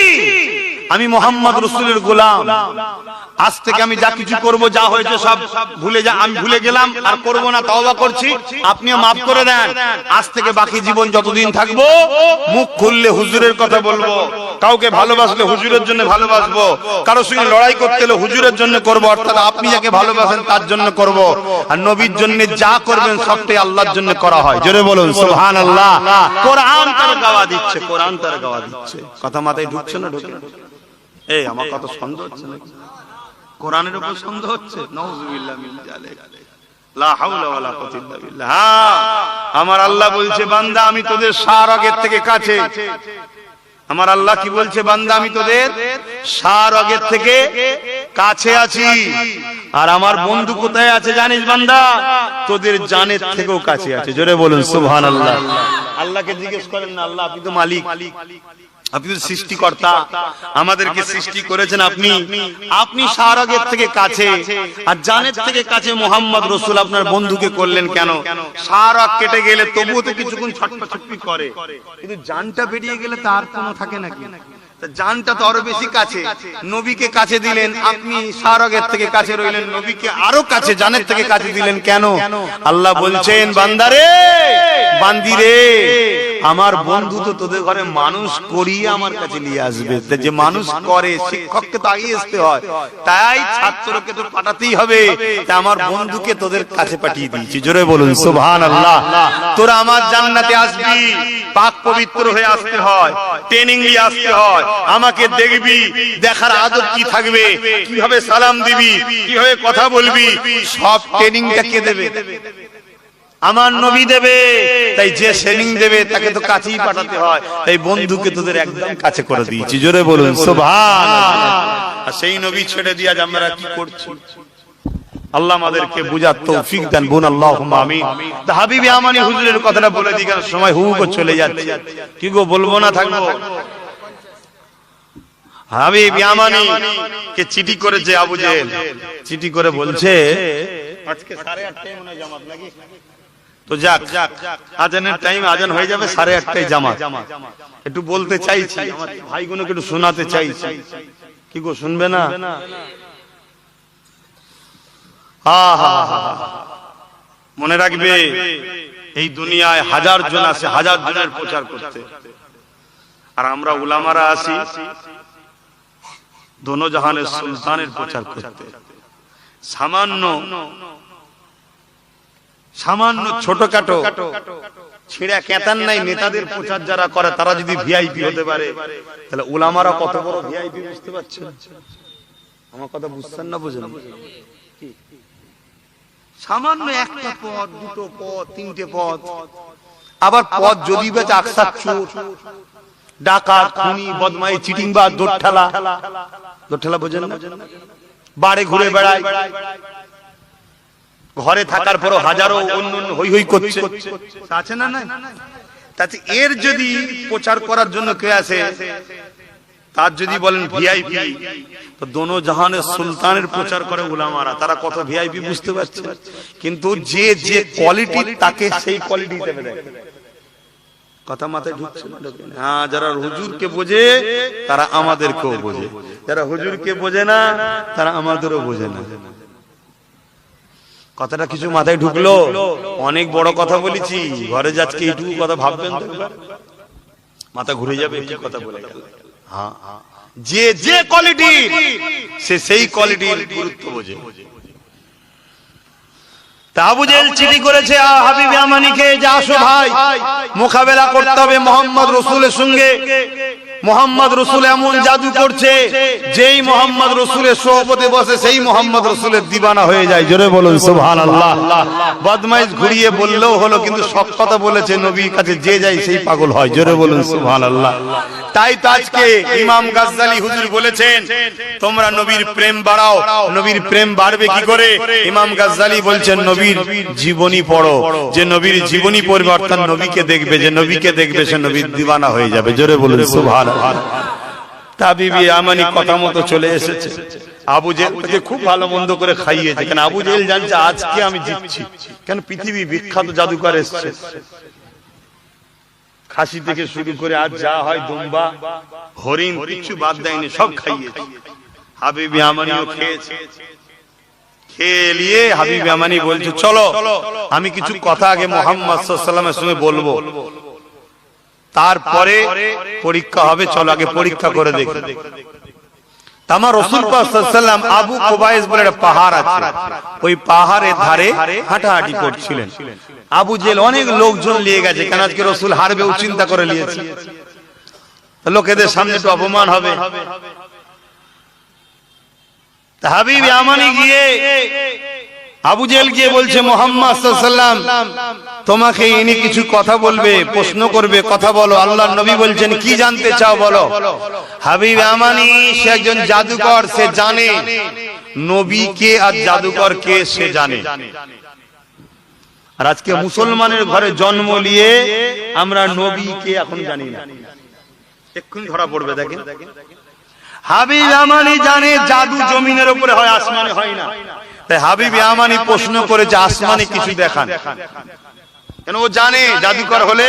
আমি মুহাম্মদ রাসূলের গোলাম। আজ থেকে আমি যা কিছু করব, যা হয়েছে সব ভুলে যা, আমি ভুলে গেলাম, আর করব না, তওবা করছি, আপনিও মাফ করে দেন। আজ থেকে বাকি জীবন যতদিন থাকবো, মুখ খুললে হুজুরের কথা বলবো, কাউকে ভালোবাসলে হুজুরের জন্য ভালোবাসবো, কারোর সঙ্গে লড়াই করতে হলে হুজুরের জন্য করব, অর্থাৎ আপনি যাকে ভালোবাসেন তার জন্য করব। আর নবীর জন্য যা করবেন সবটাই আল্লাহর জন্য করা হয়। জোরে বলুন সুবহানাল্লাহ। কোরআন তার গাওয়া দিচ্ছে, কোরআন তার গাওয়া দিচ্ছে। কথা মাথায় ঢুকছে না? ঢুকে? এই আমার কত সন্দেহ হচ্ছে না? কোরআনের উপর সন্দেহ হচ্ছে? নাউযুবিল্লাহ মিন যালিক, লা হাওলা ওয়ালা কুওয়াতা ইল্লা বিল্লাহ। আমার আল্লাহ বলছে, বান্দা আমি তোদের সারাগের থেকে কাছে। আমার আল্লাহ কি বলছে? বান্দা আমি তোদের সারাগের থেকে কাছে আছি। আর আমার বন্ধু কোথায় আছে জানিস বান্দা? তোদের জানের থেকেও কাছে আছে। জোরে বলুন সুবহানাল্লাহ। আল্লাহকে জিজ্ঞেস করেন না, আল্লাহ আপনি তো মালিক, আপনি তো সৃষ্টিকর্তা, আমাদেরকে সৃষ্টি করেছেন আপনি, আপনি সারাগের থেকে কাছে আর জানের থেকে কাছে মুহাম্মদ রাসূল আপনার বন্ধুকে করলেন কেন? সারাগ কেটে গেলে তবুও তো কিছুক্ষণ ছটফট করে, কিন্তু জানটা বেরিয়ে গেলে তার কোনো থাকে নাকি? জানটা তো আরো বেশি কাছে। নবীকে কাছে দিলেন আপনি, সারাগের থেকে কাছে রইলেন, নবীকে আরো কাছে, জানের থেকে কাছে দিলেন কেন? আল্লাহ বলছেন, বান্দারে, বান্দিরে, আমার বন্ধু তো তোদের ঘরে মানুষ করিয়ে আমার কাছে নিয়ে আসবে। যে মানুষ করে, শিক্ষককে তো আগে আসতে হয়, তাই ছাত্রকে তো পাঠাতেই হবে। তাই আমার বন্ধুকে তোদের কাছে পাঠিয়ে দিয়েছি। জোরে বলুন সুবহানাল্লাহ। তোরা আমার জান্নাতে আসবি, পাক পবিত্র হয়ে আসতে হয়, ট্রেনিং নিয়ে আসতে হয়। আমাকে দেখবি, দেখার আদব কি থাকবে, কিভাবে সালাম দিবি, কিভাবে কথা বলবি, সব ট্রেনিংটা কে দেবে? আমার নবী দেবে। তাই যে ট্রেনিং দেবে তাকে তো কাছেই পাঠাতে হয়। তাই বন্ধুকে তোদের একদম কাছে করে দিয়েছি। জোরে বলুন সুবহানাল্লাহ। আর সেই নবী ছেড়ে দিয়ে আজ আমরা কি করছি? আল্লাহ আমাদেরকে বুঝার তৌফিক দেন। বোন আল্লাহুম্মা আমিন। তা হাবিবে আমানি হুজুরের কথাটা বলে দিই, কারণ সময় হু করে চলে যাচ্ছে। কি গো, বলবো না থাকবো? হাবিব ইয়ামানি কে চিঠি করেছে আবু জেহেল, চিঠি করে বলছে আজকে 8:30টায় মনে জামাত নাকি? তো যাক, আজানের টাইম, আজান হয়ে যাবে, 8:30টায় জামাত। একটু বলতে চাইছি, আমার ভাইগুলোকে একটু শোনাতে চাইছি। কি গো, শুনবে না? মনে রাখবে, এই দুনিয়ায় হাজার জন আছে, হাজার জনের প্রচার করতে, আর আমরা উলামারা আছি দোনো জাহানের সুলতানের প্রচার করতে। সামান্য ছোটখাটো ছিঁড়া কেতান নাই নেতাদের প্রচার যারা করে, তারা যদি ভিআইপি হতে পারে, তাহলে উলামারা কত বড় ভিআইপি, বুঝতে পারছেন? আমার কথা বুঝছেন না? বুঝেন? সামান্য একটা পদ, দুটো পদ, তিনটে পদ, আবার পথ যদি বেচে আকসার চোর, ডাকাত, খুনি, বদমাই, চিটিংবাজ, দোরঠালা বোঝেন না? বাড়ি ঘুরে বেড়ায়, ঘরে থাকার পরও হাজারো অন্য হই হই করছে, আছে না? না, তাতে এর যদি প্রচার করার জন্য কে আছে, তার যদি বলেন ভিআইপি, তো দোনো জাহানের সুলতানের প্রচার করে উলামারা, তারা কত ভিআইপি বুঝতে পারছে। কিন্তু যে যে কোয়ালিটি তাকে সেই কোয়ালিটি হিসেবে দেখে। কথা মাথায় ঢুকছে না? হ্যাঁ, যারা হুজুরকে বোঝে তারা আমাদেরকেও বোঝে, যারা হুজুরকে বোঝে না তারা আমাদেরও বোঝে না। কথাটা কিছু মাথায় ঢুকলো? অনেক বড় কথা বলেছি, ঘরে যাচ্ছি এইটুকু কথা ভাববেন, মাথা ঘুরে যাবে কি কথা বলে গেল। হ্যাঁ, যে যে কোয়ালিটি সে সেই কোয়ালিটির গুরুত্ব বোঝে। আবু জেহেল চিঠি করেছে হাবিব ইয়ামানিকে, যে আসো ভাই, মোকাবেলা করতে হবে মোহাম্মদ রাসূলের সঙ্গে। মোহাম্মদ রাসূল এমন জাদু করছে, যেই মোহাম্মদ রাসূলের সোহবতে বসে সেই মোহাম্মদ রাসূলের দিবানা হয়ে যায়। জোরে বলুন সুবহানাল্লাহ। বদমাইশ ঘুরিয়ে বললেও হলো, কিন্তু সব কথা বলেছে, নবীর কাছে যে যায় সেই পাগল হয়। জোরে বলুন সুবহানাল্লাহ। তাই তো আজকে ইমাম গাজ্জালি হুজুর বলেছেন, তোমরা নবীর প্রেম বাড়াও। নবীর প্রেম বাড়বে কি করে? ইমাম গাজ্জালি বলছেন, নবীর জীবনী পড়ো। যে নবীর জীবনী পড়বে, অর্থাৎ নবীকে দেখবে, যে নবীকে দেখবে সে নবীর দিওয়ানা হয়ে যাবে। জোরে বলুন সুবহানাল্লাহ। হাবিব ইয়ামানি কথা মতো চলে এসেছে। আবু জেহেলকে খুব ভালো মন্দ করে খাইয়েছে, কেন আবু জেহেল জানছে আজকে আমি জিতছি। কেন পৃথিবী বিখ্যাত জাদুকর এসেছে, খাসি থেকে শুরু করে আজ যা হয়, দুম্বা, হরিণ, কিছু বাদ দেয়নি, সব খাইয়েছে। হাবিব ইয়ামানিও খেয়েছে। খেয়ে নিয়ে হাবিব ইয়ামানি বলছে, চলো আমি কিছু কথা আগে মুহাম্মদ সাল্লাল্লাহু আলাইহি ওয়াসাল্লামের সঙ্গে বলবো, তারপরে পরীক্ষা হবে, চলো আগে পরীক্ষা করে দেখি। আমার রাসূল পাক সাল্লাল্লাহু আলাইহি ওয়াসাল্লাম আবু কুবাইস বলে একটা পাহাড় আছে, ওই পাহাড়ের ধারে হাঁটাহাঁটি করছিলেন। আবু জেহেল অনেক লোকজন নিয়ে গেছে, কেন আজকে রাসূল হারবে ও চিন্তা করে নিয়েছে, লোকেদের সামনে তো অপমান হবে। হাবিব ইয়ামানি গিয়ে আবু জেহেল গিয়ে বলছে, মুহাম্মদ সাল্লাল্লাহু আলাইহি ওয়াসাল্লাম তোমাকে ইনি কিছু কথা বলবে, প্রশ্ন করবে, কথা বলো। আল্লাহর নবী বলছেন, কি জানতে চাও বলো। হাবিব ইয়ামানি সে একজন জাদুকর, সে জানে নবীকে আর জাদুকরকে সে জানে। আর আজকে মুসলমানের ঘরে জন্ম নিয়ে আমরা নবীকে এখন জানি না, এক্ষুনি ধরা পড়বে। দেখেন, হাবিব ইয়ামানি জানে জাদু জমিনের উপরে হয়, আসমানে হয় না। তাই হাবিব ইয়ামানি প্রশ্ন করেছে, আসমানে কিছু দেখান। কেন ও জানে জাদুকর হলে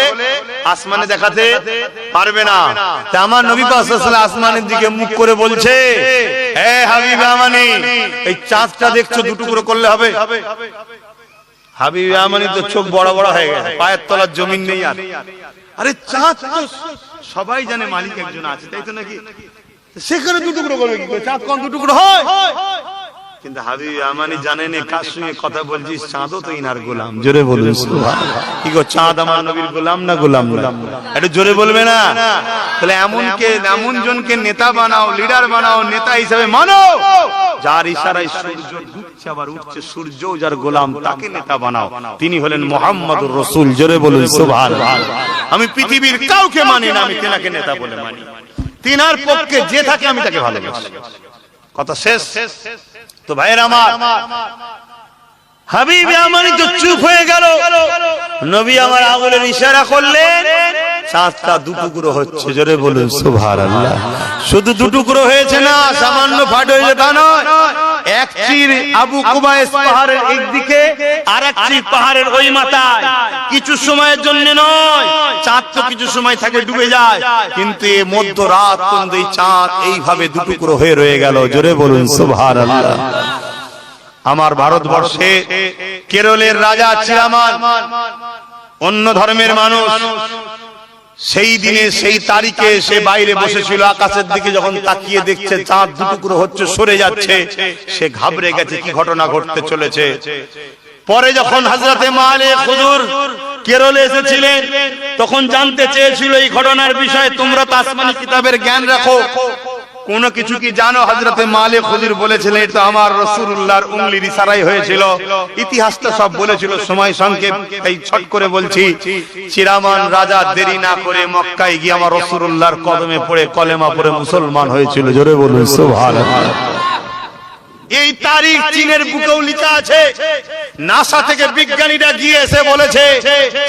আসমানে দেখাতে পারবে না। তাই আমার নবী পাক সাল্লাল্লাহু আলাইহি ওয়াসাল্লাম আসমানের দিকে মুখ করে বলছে, হে হাবিব ইয়ামানি, এই চাঁদটা দেখছো, দুটুকরো করলে হবে? হাবিব ইয়ামানি তো চোখ বড় বড় হয়ে গেছে, পায়ের তলার জমিন নেই আর। আরে চাঁদ তো সবাই জানে মালিক একজন আছে, তাই তো নাকি? সেখানে দুটুকরো করবে কি করে? চাঁদ কোন দুটুকরো হয়? কিন্তু হাবিব ইয়ামানি জানেন কার সঙ্গে কথা বলছিস, চাঁদও তো ইনার গোলাম। জোরে বলুন সুবহানাল্লাহ। কি গো, চাঁদ আমার নবীর গোলাম না গোলাম না? একটু জোরে বলবে না? তাহলে এমন জনকে নেতা বানাও, লিডার বানাও, নেতা হিসেবে মানো, যার ইশারায় সূর্য ডুবছে আবার উঠছে, সূর্য যার গোলাম, তাকে নেতা বানাও। তিনি হলেন মুহাম্মদুর রাসূল। জোরে বলুন সুবহানাল্লাহ। আমি পৃথিবীর কাউকে মানি না, আমি তেনাকে নেতা বলে মানি। তিনার পক্ষে যে থাকে আমি তাকে ভালোবাসি। কথা শেষ। তো ভাইয়ের আমার, হাবিব ইয়ামানি তো চুপ হয়ে গেল। নবী আমার আঙুলের ইশারা করলেন, চাঁদটা দুটুকরো হচ্ছে। জোরে বলুন সুবহানাল্লাহ। শুধু দুটুকরো হয়েছে না, সামান্য ফাট হয়েছে তা নয়। এক চির আবু কুবাইস পাহাড়ের একদিকে, আর এক চির পাহাড়ের ওই মাথায়। কিছু সময়ের জন্য নয়, চাঁদ তো কিছু সময় থাকে ডুবে যায়, কিন্তু এই মধ্যরাত পর্যন্ত এই চাঁদ এইভাবে দুটুকরো হয়ে রয়ে গেল। জোরে বলুন সুবহানাল্লাহ। আমার ভারতবর্ষে কেরলের রাজা চিরামান, অন্য ধর্মের মানুষ, সেই দিনে সেই তারিখে সে বাইরে বসেছিল, আকাশের দিকে যখন তাকিয়ে দেখছে চাঁদ দুটুকরো হচ্ছে, সরে যাচ্ছে, সে ঘাবড়ে গেছে, কি ঘটনা ঘটতে চলেছে। পরে যখন হযরতে মালিক হুজুর কেরলে এসেছিলেন, তখন জানতে চেয়েছিল এই ঘটনার বিষয়ে। তোমরা তো আসমানি কিতাবের জ্ঞান রাখো, কোন কিছু কি জানো? হযরতে মালিক হুজুর বলেছিলেন এটা আমার রাসূলুল্লাহর উংলির ইশারায় হয়েছিল। ইতিহাসটা সব বলেছিল, সময় সংক্ষেপ তাই ছট করে বলছি। চিরামান রাজা দেরি না করে মক্কায় গিয়ে আমার রাসূলুল্লাহর কদমে পড়ে কলেমা পড়ে মুসলমান হয়েছিল। জোরে বলুন সুবহানাল্লাহ। এই তারিখ চীনের বুকেও লেখা আছে। নাসা থেকে বিজ্ঞানীরা গিয়ে এসে বলেছে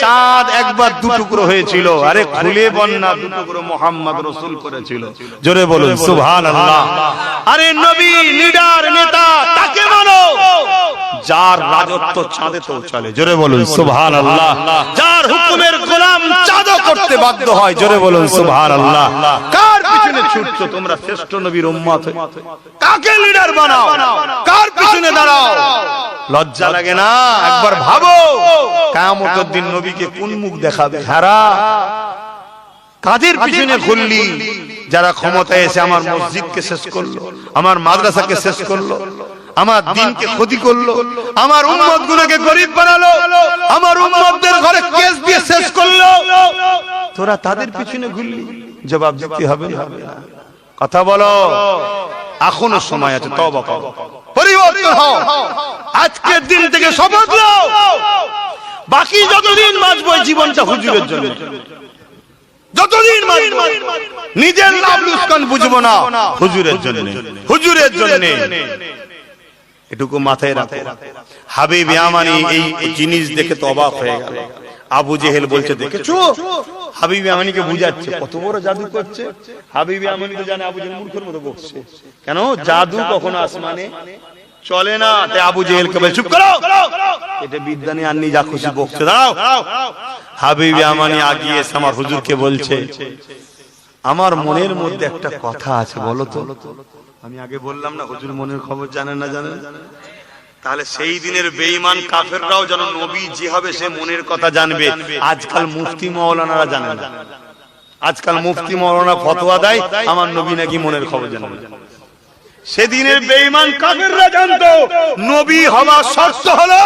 চাঁদ একবার দুটুকরো হয়েছিল, আরে খুলে বন্যা দুটুকরো মুহাম্মদ রাসূল করেছিল। জোরে বলুন সুবহানাল্লাহ। আরে নবী, লিডার, নেতা তাকে মানো যার রাজত্ব চাঁদেতেও চলে। জোরে বলুন সুবহানাল্লাহ। যার হুকুমের গোলাম চাঁদও করতে বাধ্য হয়। জোরে বলুন সুবহানাল্লাহ। কার পিছনে ছুটছো তোমরা? শ্রেষ্ঠ নবীর উম্মত হয়ে কাকে লিডার বানাও? কার পিছনে দাঁড়াও? লজ্জা লাগে না? একবার ভাবো কিয়ামতের দিন নবীকে কোন মুখ দেখাবে? হারা কাদের পিছনে ঘুরলি? যারা ক্ষমতায় এসে আমার মসজিদকে শেষ করলো, আমার মাদ্রাসাকে শেষ করলো, আমার দ্বীনকে ক্ষতি করলো, আমার উম্মতগুলোকে গরীব বানালো, আমার উম্মতদের ঘরে কেস দিয়ে শেষ করলো, তোরা তাদের পিছনে ঘুরলি? জবাব দিতে হবে না? কথা বলো, এখনো সময় আছে, তওবা করো, পরিবর্তন হও। আজকের দিন থেকে শপথ নাও, বাকি যতদিন বাঁচবো জীবনটা হুজুরের জন্য। যতদিন বাঁচবো নিজের লাভ লুৎফান বুঝবো না, হুজুরের জন্য, হুজুরের জন্য। এটুকু মাথায় রাখো। হাবিব ইয়ামানি এই জিনিস দেখে তো অবাক হয়ে গেল। আবু জেহেল বলছে দেখেছো? হাবিব ইয়ামানিকে বুঝাচ্ছে কত বড় জাদু করছে। হাবিব ইয়ামানি তো জানে আবু জেহেল মূর্খের মতো বকছে। কেন? জাদু কখনো আসমানে চলে না। তাই আবু জেহেলকে বলে চুপ করো, এটা বিদ্যা নিয়ে আননি, যা খুশি বকছে, দাঁড়াও। হাবিব ইয়ামানি আগিয়ে এসে আমার হুজুরকে বলছে আমার মনের মধ্যে একটা কথা আছে, বলো তো। আমি আগে বললাম না হুজুর মনের খবর জানেন না? জানেন? তাহলে সেই দিনের বেঈমান কাফেররাও যেন নবী যে হবে সে মনের কথা জানবে। আজকাল মুফতি মাওলানারা জানে না। আজকাল মুফতি মাওলানা ফতোয়া দেয় আমার নবী নাকি মনের খবর জানে না। সেদিনের বেঈমান কাফেররা জানতো নবী হওয়া শর্ত হলো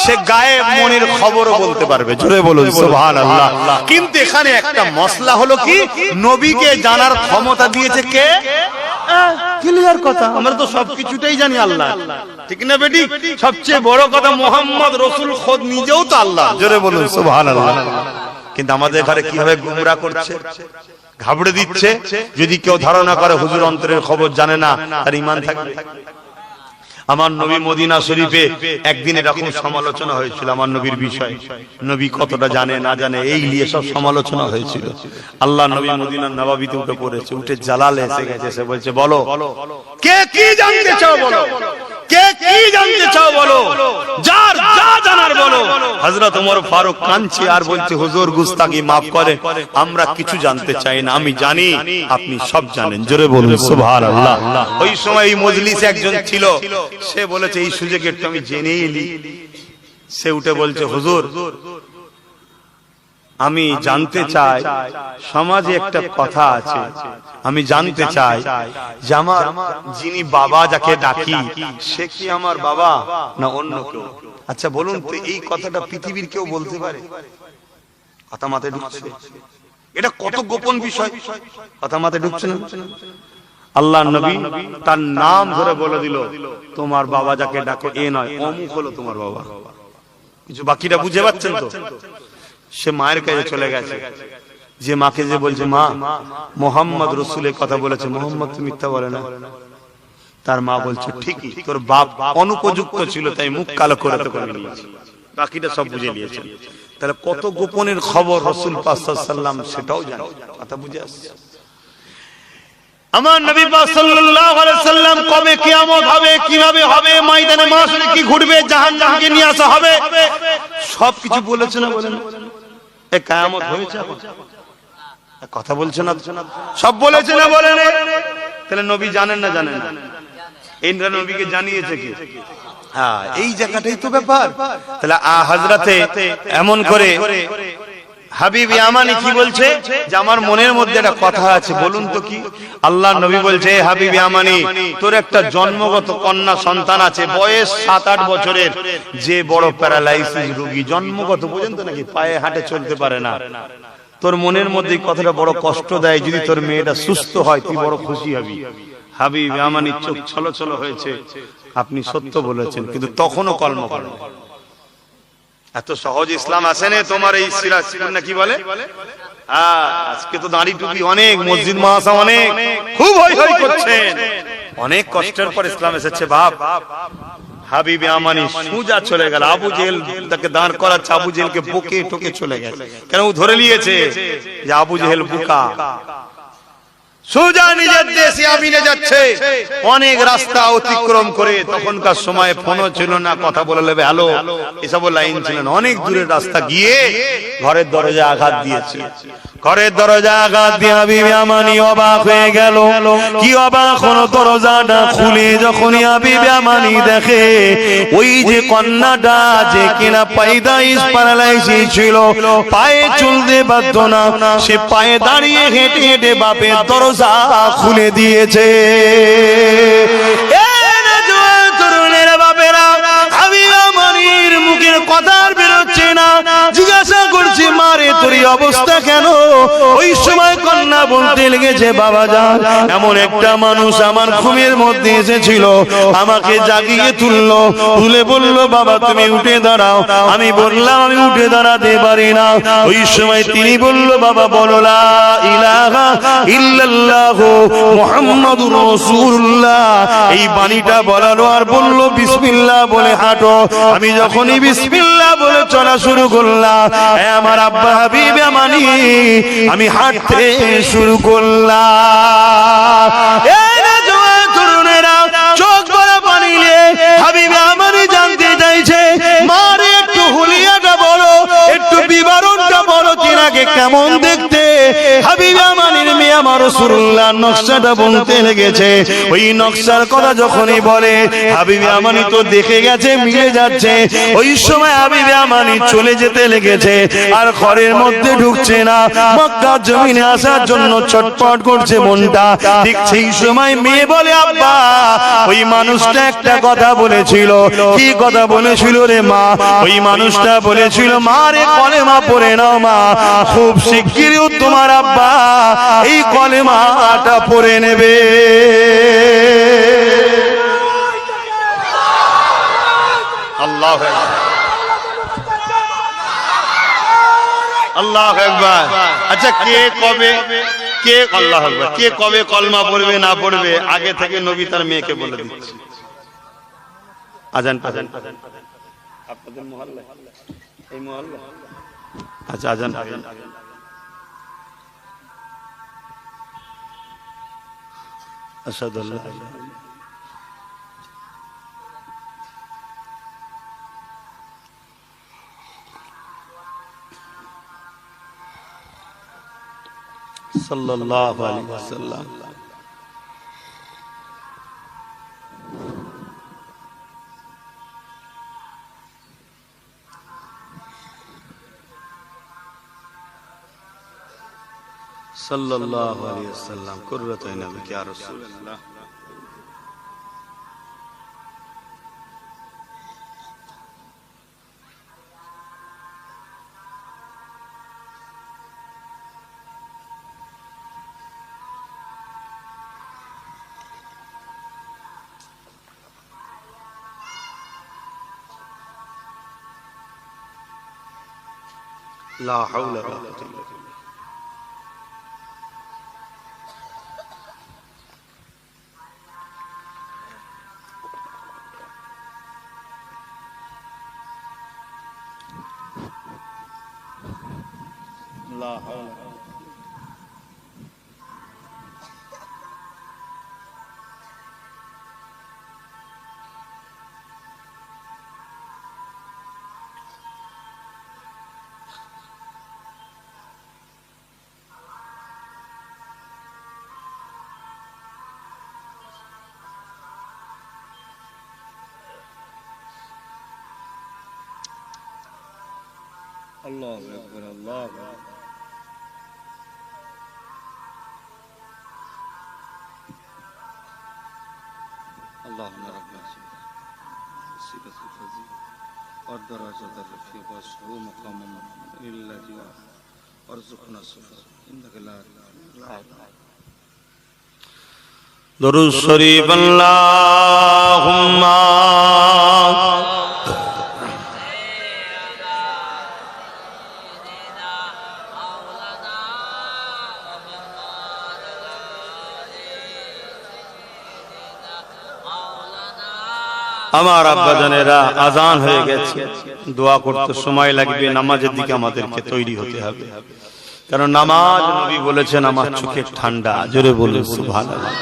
সে গায়েব মনের খবরও বলতে পারবে। জোরে বলুন সুবহানাল্লাহ। কিন্তু এখানে একটা মসলা হলো কি, নবীকে জানার ক্ষমতা দিয়েছে কে? ক্লিয়ার কথা, আমরা তো সবকিছুটাই জানি আল্লাহ, ঠিক না বেটি? সবচেয়ে বড় কথা মুহাম্মদ রাসূল খোদ নিজেও তো আল্লাহ। জোরে বলুন সুবহানাল্লাহ। কিন্তু আমাদের ঘরে কিভাবে গুমরা করছে, ঘাবড়ে দিচ্ছে। যদি কেউ ধারণা করে হুজুর অন্তরের খবর জানে না, তার ঈমান থাকবে? আমার নবী মদিনা শরীফে একদিন এরকম সমালোচনা হয়েছিল আমার নবীর বিষয়, নবী কতটা জানে না জানে, এই নিয়ে সব সমালোচনা হয়েছিল। আল্লাহ নবী মদিনার নবাবিতে উঠে পড়েছে, উঠে জালালে এসে গেছে, সে বলছে বলো কে কি জানতে চাও বলো, কে কি জানতে চাও বলো, যার যা জানার বলো। হযরত ওমর ফারুক কাঁদছে আর বলছে হুজুর গুস্তাখি maaf করে, আমরা কিছু জানতে চাই না, আমি জানি আপনি সব জানেন। জোরে বলুন সুবহানাল্লাহ। ওই সময় এই মজলিসে একজন ছিল, সে বলেছে এই সুযোগে একটু আমি জেনেই নি। সে উঠে বলছে হুজুর আমি জানতে চাই, সমাজে একটা কথা আছে, আমি জানতে চাই যে আমার যিনি বাবা যাকে ডাকি সে কি আমার বাবা না অন্য কেউ? আচ্ছা বলুন তো এই কথাটা পৃথিবীর কেউ বলতে পারে? কথা মাথায় ঢুকছে? এটা কত গোপন বিষয়, কথা মাথায় ঢুকছে না? আল্লাহ নবী তার নাম ধরে বলে দিল তোমার বাবা যাকে ডাকো এ নয় অমুক হলো তোমার বাবা। কিছু বাকিটা বুঝে পাচ্ছেন তো? সে মায়ের কাছে চলে গেছে, যে মাকে যে বলছে মা মুহাম্মদ রাসূলের কথা বলেছে, মুহাম্মদ তো মিথ্যা বলে না। তার মা বলছে ঠিকই, তোর বাপ অনুপযুক্ত ছিল তাই মুখ কালো করে তোকে নিয়েছে। বাকিটা সব বুঝে নিয়েছে। তাহলে কত গোপনের খবর রাসূল পাক সাল্লাল্লাহু আলাইহি ওয়াসাল্লাম সেটাও জানে। কথা বুঝে আসছে? আমার নবী পাক সাল্লাল্লাহু আলাইহি ওয়াসাল্লাম কবে কিয়ামত হবে, কিভাবে হবে, ময়দানে মাশরে কি ঘটবে, জাহান্নামকে নিয়ে আসা হবে, সবকিছু বলেছে না বলেন? এ কিয়ামত হয়েছে এখন? কথা বলছে না? সব বলেছে না বলেন? তাহলে নবী জানেন না জানেন না? এই নবীকে জানিয়েছে কি? হ্যাঁ, এই জায়গাটাই তো ব্যাপার। তাহলে হযরতে এমন করে হাবিব ইয়ামানি কি বলছে যে আমার মনের মধ্যে একটা কথা আছে, বলুন তো কি? আল্লাহ নবী বলছে হাবিব ইয়ামানি তোর একটা জন্মগত কন্যা সন্তান আছে, বয়স 7-8 বছরের, যে বড় প্যারালাইসিস রোগী, জন্মগত পর্যন্ত নাকি পায়ে হাঁটে চলতে পারে না। তোর মনের মধ্যে এই কথাটা বড় কষ্ট দেয়, যদি তোর মেয়েটা সুস্থ হয় তুই বড় খুশি হবি। হাবিব আমানির চোখ ছলছল হয়েছে, আপনি সত্য বলেছেন, কিন্তু তখনও কলমা পড়ে। এত সহজ ইসলাম আসে না তোমার এই সিরাজ না কি বলে, আজকে তো দাড়ি টুপি অনেক, মসজিদ মাদ্রাসা অনেক, খুব হই হই করছেন, অনেক কষ্টের পর ইসলাম এসেছে বাপ। হাবিবে আমানি সুজা চলে গেল, আবু জেহেল তাকে দাঁড় করাচ্ছে, আবু জেহেলকে বকে টোকে চলে গেছে, কেন ও ধরে নিয়েছে যে আবু জেহেল বোকা। সোজা নিজের দেশে আমিনে যাচ্ছে, অনেক রাস্তা অতিক্রম করে, তখনকার সময় ফোনও ছিল না, কথা বলে নেবে হ্যালো এসব লাইন ছিল না, অনেক দূরের রাস্তা গিয়ে ঘরের দরজা আঘাত দিয়েছে। ঘরের দরজা আঘাত দিয়ে হাবিবে আমানি অবাক হয়ে গেল। কি অবাক হলো, দরজাটা খুলে যখনই হাবিবে আমানি দেখে ওই যে কন্যাটা যে কিনা পাইদাইস প্যারালাইসিস ছিল, পায়ে চলতে বাধ্য না, সে পায়ে দাঁড়িয়ে হেঁটে হেঁটে বাপের দরজা খুলে দিয়েছে। তরুণের বাপেরা, হাবিবে আমানির মুখের কথা আর বেরোচ্ছে না, জিজ্ঞাসা করছে মারে তোর অবস্থা কেন? ওই সময় কন্যা বলতে লেগেছে বাবা যান, এমন একটা মানুষ আমার ঘুমের মধ্যে এসেছিল, আমাকে জাগিয়ে তুললো, তুলে বলল বাবা তুমি উঠে দাঁড়াও। আমি বললাম আমি উঠে দাঁড়াতে পারি না। ওই সময় তিনি বলল বাবা বলো লা ইলাহা ইল্লাল্লাহ মুহাম্মাদুর রাসূলুল্লাহ, এই বাণীটা বলালো আর বলল বিসমিল্লাহ বলে হাঁটো। আমি যখনই বিসমিল্লাহ বলে চলা শুরু করলাম, আমার আব্বা হাবিবে আমানি আমি হাঁটতে শুরু করলাম। এই না জওয়ান তরুণেরা চোখ ভরা পানি নিয়ে হাবিবে আমানি জানতে চাইছে মারে একটু হুলিয়াটা বলো, একটু বিবরণটা বলো, তিনাকে কেমন দেখতে। হাবিবে আমানির মেয়ে আমার রাসূলুল্লাহ নকশাটা বলতে লেগেছে। ওই নকশার কথা যখনই বলে হাবিবে আমানি তো দেখে গেছে, মিলে যাচ্ছে। ওই সময় হাবিবে আমানি চলে যেতে লেগেছে, আর ঘরের মধ্যে ঢুকছে না, মক্কা জমিনে আসার জন্য ছটফট করছে মনটা। ঠিক সেই সময় মেয়ে বলে আব্বা ওই মানুষটা একটা কথা বলেছিল। কি কথা বলেছিল রে মা? ওই মানুষটা বলেছিল মা রে কলেমা পড়ে নাও মা, খুব শিগগিরই তোমার আব্বা এই কলেমাটা পড়ে নেবে। আল্লাহু আকবার, আল্লাহু আকবার। আচ্ছা কে কবে, কে আল্লাহু আকবার, কে কবে কলমা পড়বে না পড়বে আগে থেকে নবী তার মেয়েকে বলে দিচ্ছে। আজান আজান আপনাদের মহল্লায়, এই মহল্লায়, আচ্ছা আজান আজান আসাদুল্লাহ সাল্লাল্লাহু আলাইহি ওয়াসাল্লাম। সাল্লাল্লাহু আলাইহি ওয়াসাল্লাম কুররাতু আইনি ইয়া রাসূলুল্লাহ। লা হাওলা ওয়া লা কুওয়াতা ইল্লা বিল্লাহ। লা হাওলা আল্লাহু আকবার, আল্লাহু আকবার। اللهم ربنا صفة الفضيل والدرجة الرفيقة واسعه مقام الذي দরুদ শরীফ আল্লাহুম্মা আমার আব্বা জানেরা আজান হয়ে গেছে, দোয়া করতে সময় লাগবে, নামাজের দিকে আমাদেরকে তৈরি হতে হবে, কারণ নামাজ নবী বলেছেন আমার চোখের ঠান্ডা। জোরে বলুন সুবহানাল্লাহ।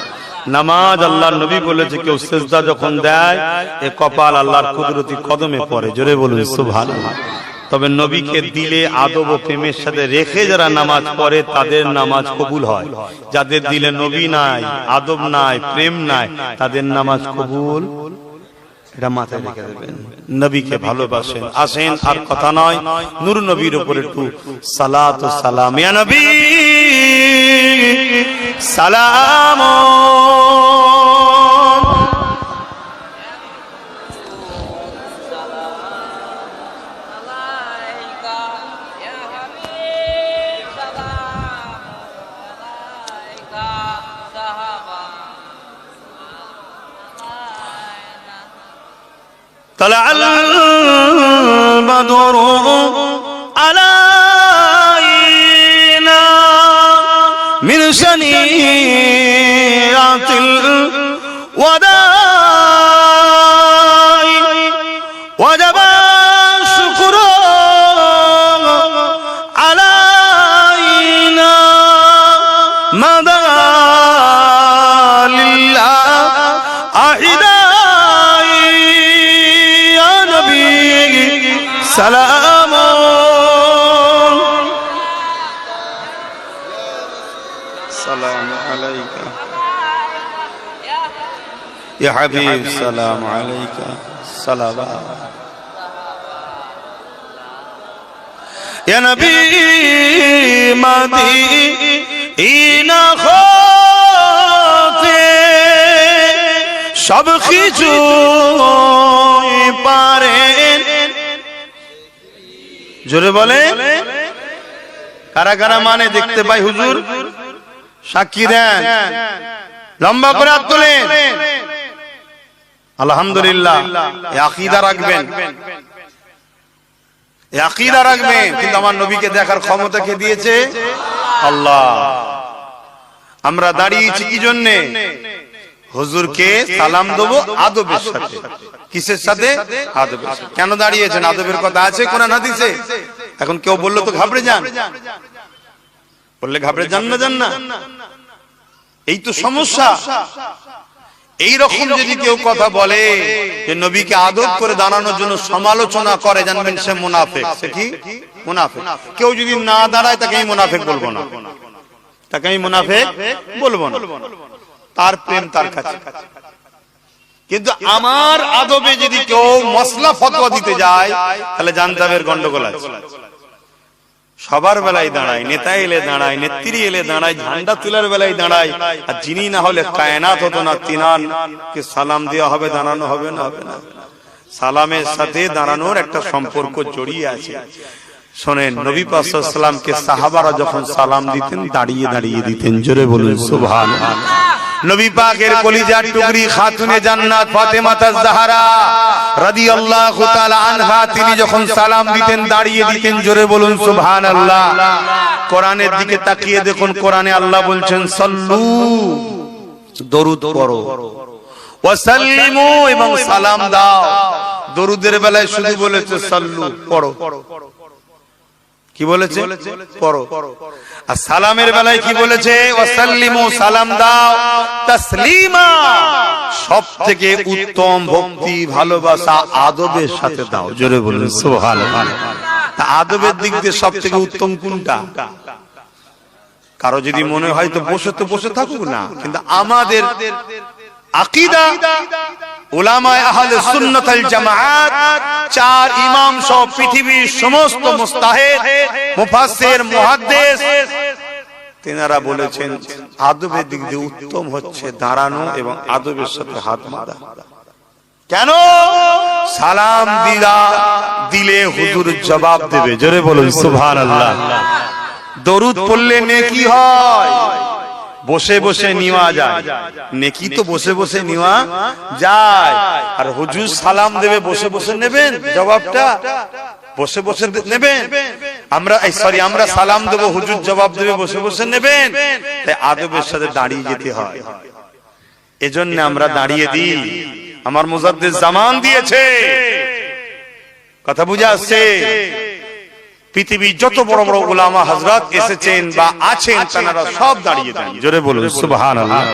নামাজ আল্লাহর নবী বলেছে কেউ সিজদা যখন দেয় এ কপাল আল্লাহর কুদরতি কদমে পড়ে। জোরে বলুন সুবহানাল্লাহ। তবে নবীকে দিলে আদব ও প্রেমের সাথে রেখে যারা নামাজ পড়ে তাদের নামাজ কবুল হয়। যাদের দিলে নবী নাই, আদব নাই, প্রেম নাই, তাদের নামাজ কবুল। এটা মাথায় রেখে দেবেন। নবীকে ভালোবাসেন, আসেন আর কথা নয়, নূর নবীর উপর একটু সালাত ও সালাম। ইয়া নবী সালাম। طلع البدر علينا من سنيات الوداع وجب الشكر علينا مدى لله أحدا سلام سلام عليك يا حبيب سلام عليك صلوات يا نبي مدينة خاطئ সব কিছু পারেন। জোরে বলে কারা কারা মানে দেখতে পাই হুজুর, সাক্ষী দেন, লম্বা করে হাত তোলেন। আলহামদুলিল্লাহ। এই আকীদা রাখবেন, এই আকীদা রাখবেন। কিন্তু আমার নবীকে দেখার ক্ষমতা কে দিয়েছে? আল্লাহ। আমরা দাঁড়িয়েছি কি জন্যে? হুজুরকে সালাম দেবো আদবের সাথে। কিসের সাথে? আদবের সাথে। কেন দাঁড়িয়েছেন? আদবের কথা আছে কোরআন হাদিসে। এখন কেউ বললো তো ঘাবড়ে যান, বললে ঘাবড়ে যান না, যান না। এই তো সমস্যা। এই রকম যদি কেউ কথা বলে যে নবীকে আদব করে দাঁড়ানোর জন্য সমালোচনা করে, জানবেন সে মুনাফিক। সে কি? মুনাফিক। কেউ যদি না দাঁড়ায় তাকে আমি মুনাফিক বলবো না, তাকে আমি মুনাফিক বলবো না। তার প্রেম তার কাছে। কিন্তু আমার আদবে যদি কেউ মসলা ফতোয়া দিতে যায় তাহলে জানতে হবে গন্ডগোল আছে। সবার বেলায় দাঁড়ায়, নেতা এলে দাঁড়ায়, নেত্রী এলে দাঁড়ায়, ঝান্ডা তোলার বেলায় দাঁড়ায়, আর যিনি না হলে কায়নাত হতো না, তিনাকে সালাম দেওয়া হবে, দাঁড়ানো হবে না, হবে না। সালামের সাথে দাঁড়ানোর একটা সম্পর্ক জড়িয়ে আছে। শোনেন, নবী পাক সাল্লাল্লাহু আলাইহি ওয়াসাল্লামকে সাহাবারা যখন সালাম দিতেন দাঁড়িয়ে দাঁড়িয়ে দিতেন। জোরে বলুন সুবহানাল্লাহ। নবী পাকের কলিজার টুকরি খাতুনে জান্নাত ফাতেমা তাজ-জাহরা রাদিয়াল্লাহু তাআলা আনহা, তিনি যখন সালাম দিতেন দাঁড়িয়ে দিতেন। জোরে বলুন সুবহানাল্লাহ। কোরআনের দিকে তাকিয়ে দেখুন, কোরআনে আল্লাহ বলছেন সাল্লু, দরুদ পড়ো, ওয়া সাল্লিমু, এবং সালাম দাও। দরুদের বেলায় শুধু বলেছে সাল্লু, পড়ো। কি বলেছে? পড়ো। আর সালামের বেলায় কি বলেছে? ওয়াসাল্লিমু, সালাম দাও, তাসলিমা, সবথেকে উত্তম ভক্তি ভালোবাসা আদবের সাথে দাও। জোরে বলুন সুবহানাল্লাহ। তা আদবের দিক দিয়ে সবথেকে উত্তম কোনটা? কারো যদি মনে হয় তো বসে থাকুক না, কিন্তু আমাদের আকীদা উলামায়ে আহলে সুন্নাত ওয়াল জামাআত, চার ইমাম সহ পৃথিবীর সমস্ত মুস্তাহিদ, মুফাসসির, মুহাদ্দিস, তেনারা বলেছেন আদবের দিক দিয়ে উত্তম হচ্ছে দাঁড়ানো এবং আদবের সাথে হাত বাঁধা। কেন? সালাম দিলে হুজুর জবাব দেবে। জোরে বলুন সুবহানাল্লাহ। দরুদ পড়লে নেকি হয়, বসে বসে নেওয়া যায়। নেকি তো বসে বসে নেওয়া যায়। আর হুজুর সালাম দেবে, বসে বসে নেবেন জবাবটা, বসে বসে নেবেন। আমরা সালাম দেবো, হুজুর জবাব দেবে, বসে বসে নেবেন। তাই আদবের সাথে দাঁড়িয়ে যেতে হয়। এজন্য আমরা দাঁড়িয়ে দিই। আমার মুজাদ্দিদ জামান দিয়েছে, কথা বুঝে আসছে। পৃথিবীর যত বড় বড় উলামা হযরত এসেছেন বা আছেন, তারা সব দাঁড়িয়ে দেন। জোরে বলুন সুবহানাল্লাহ।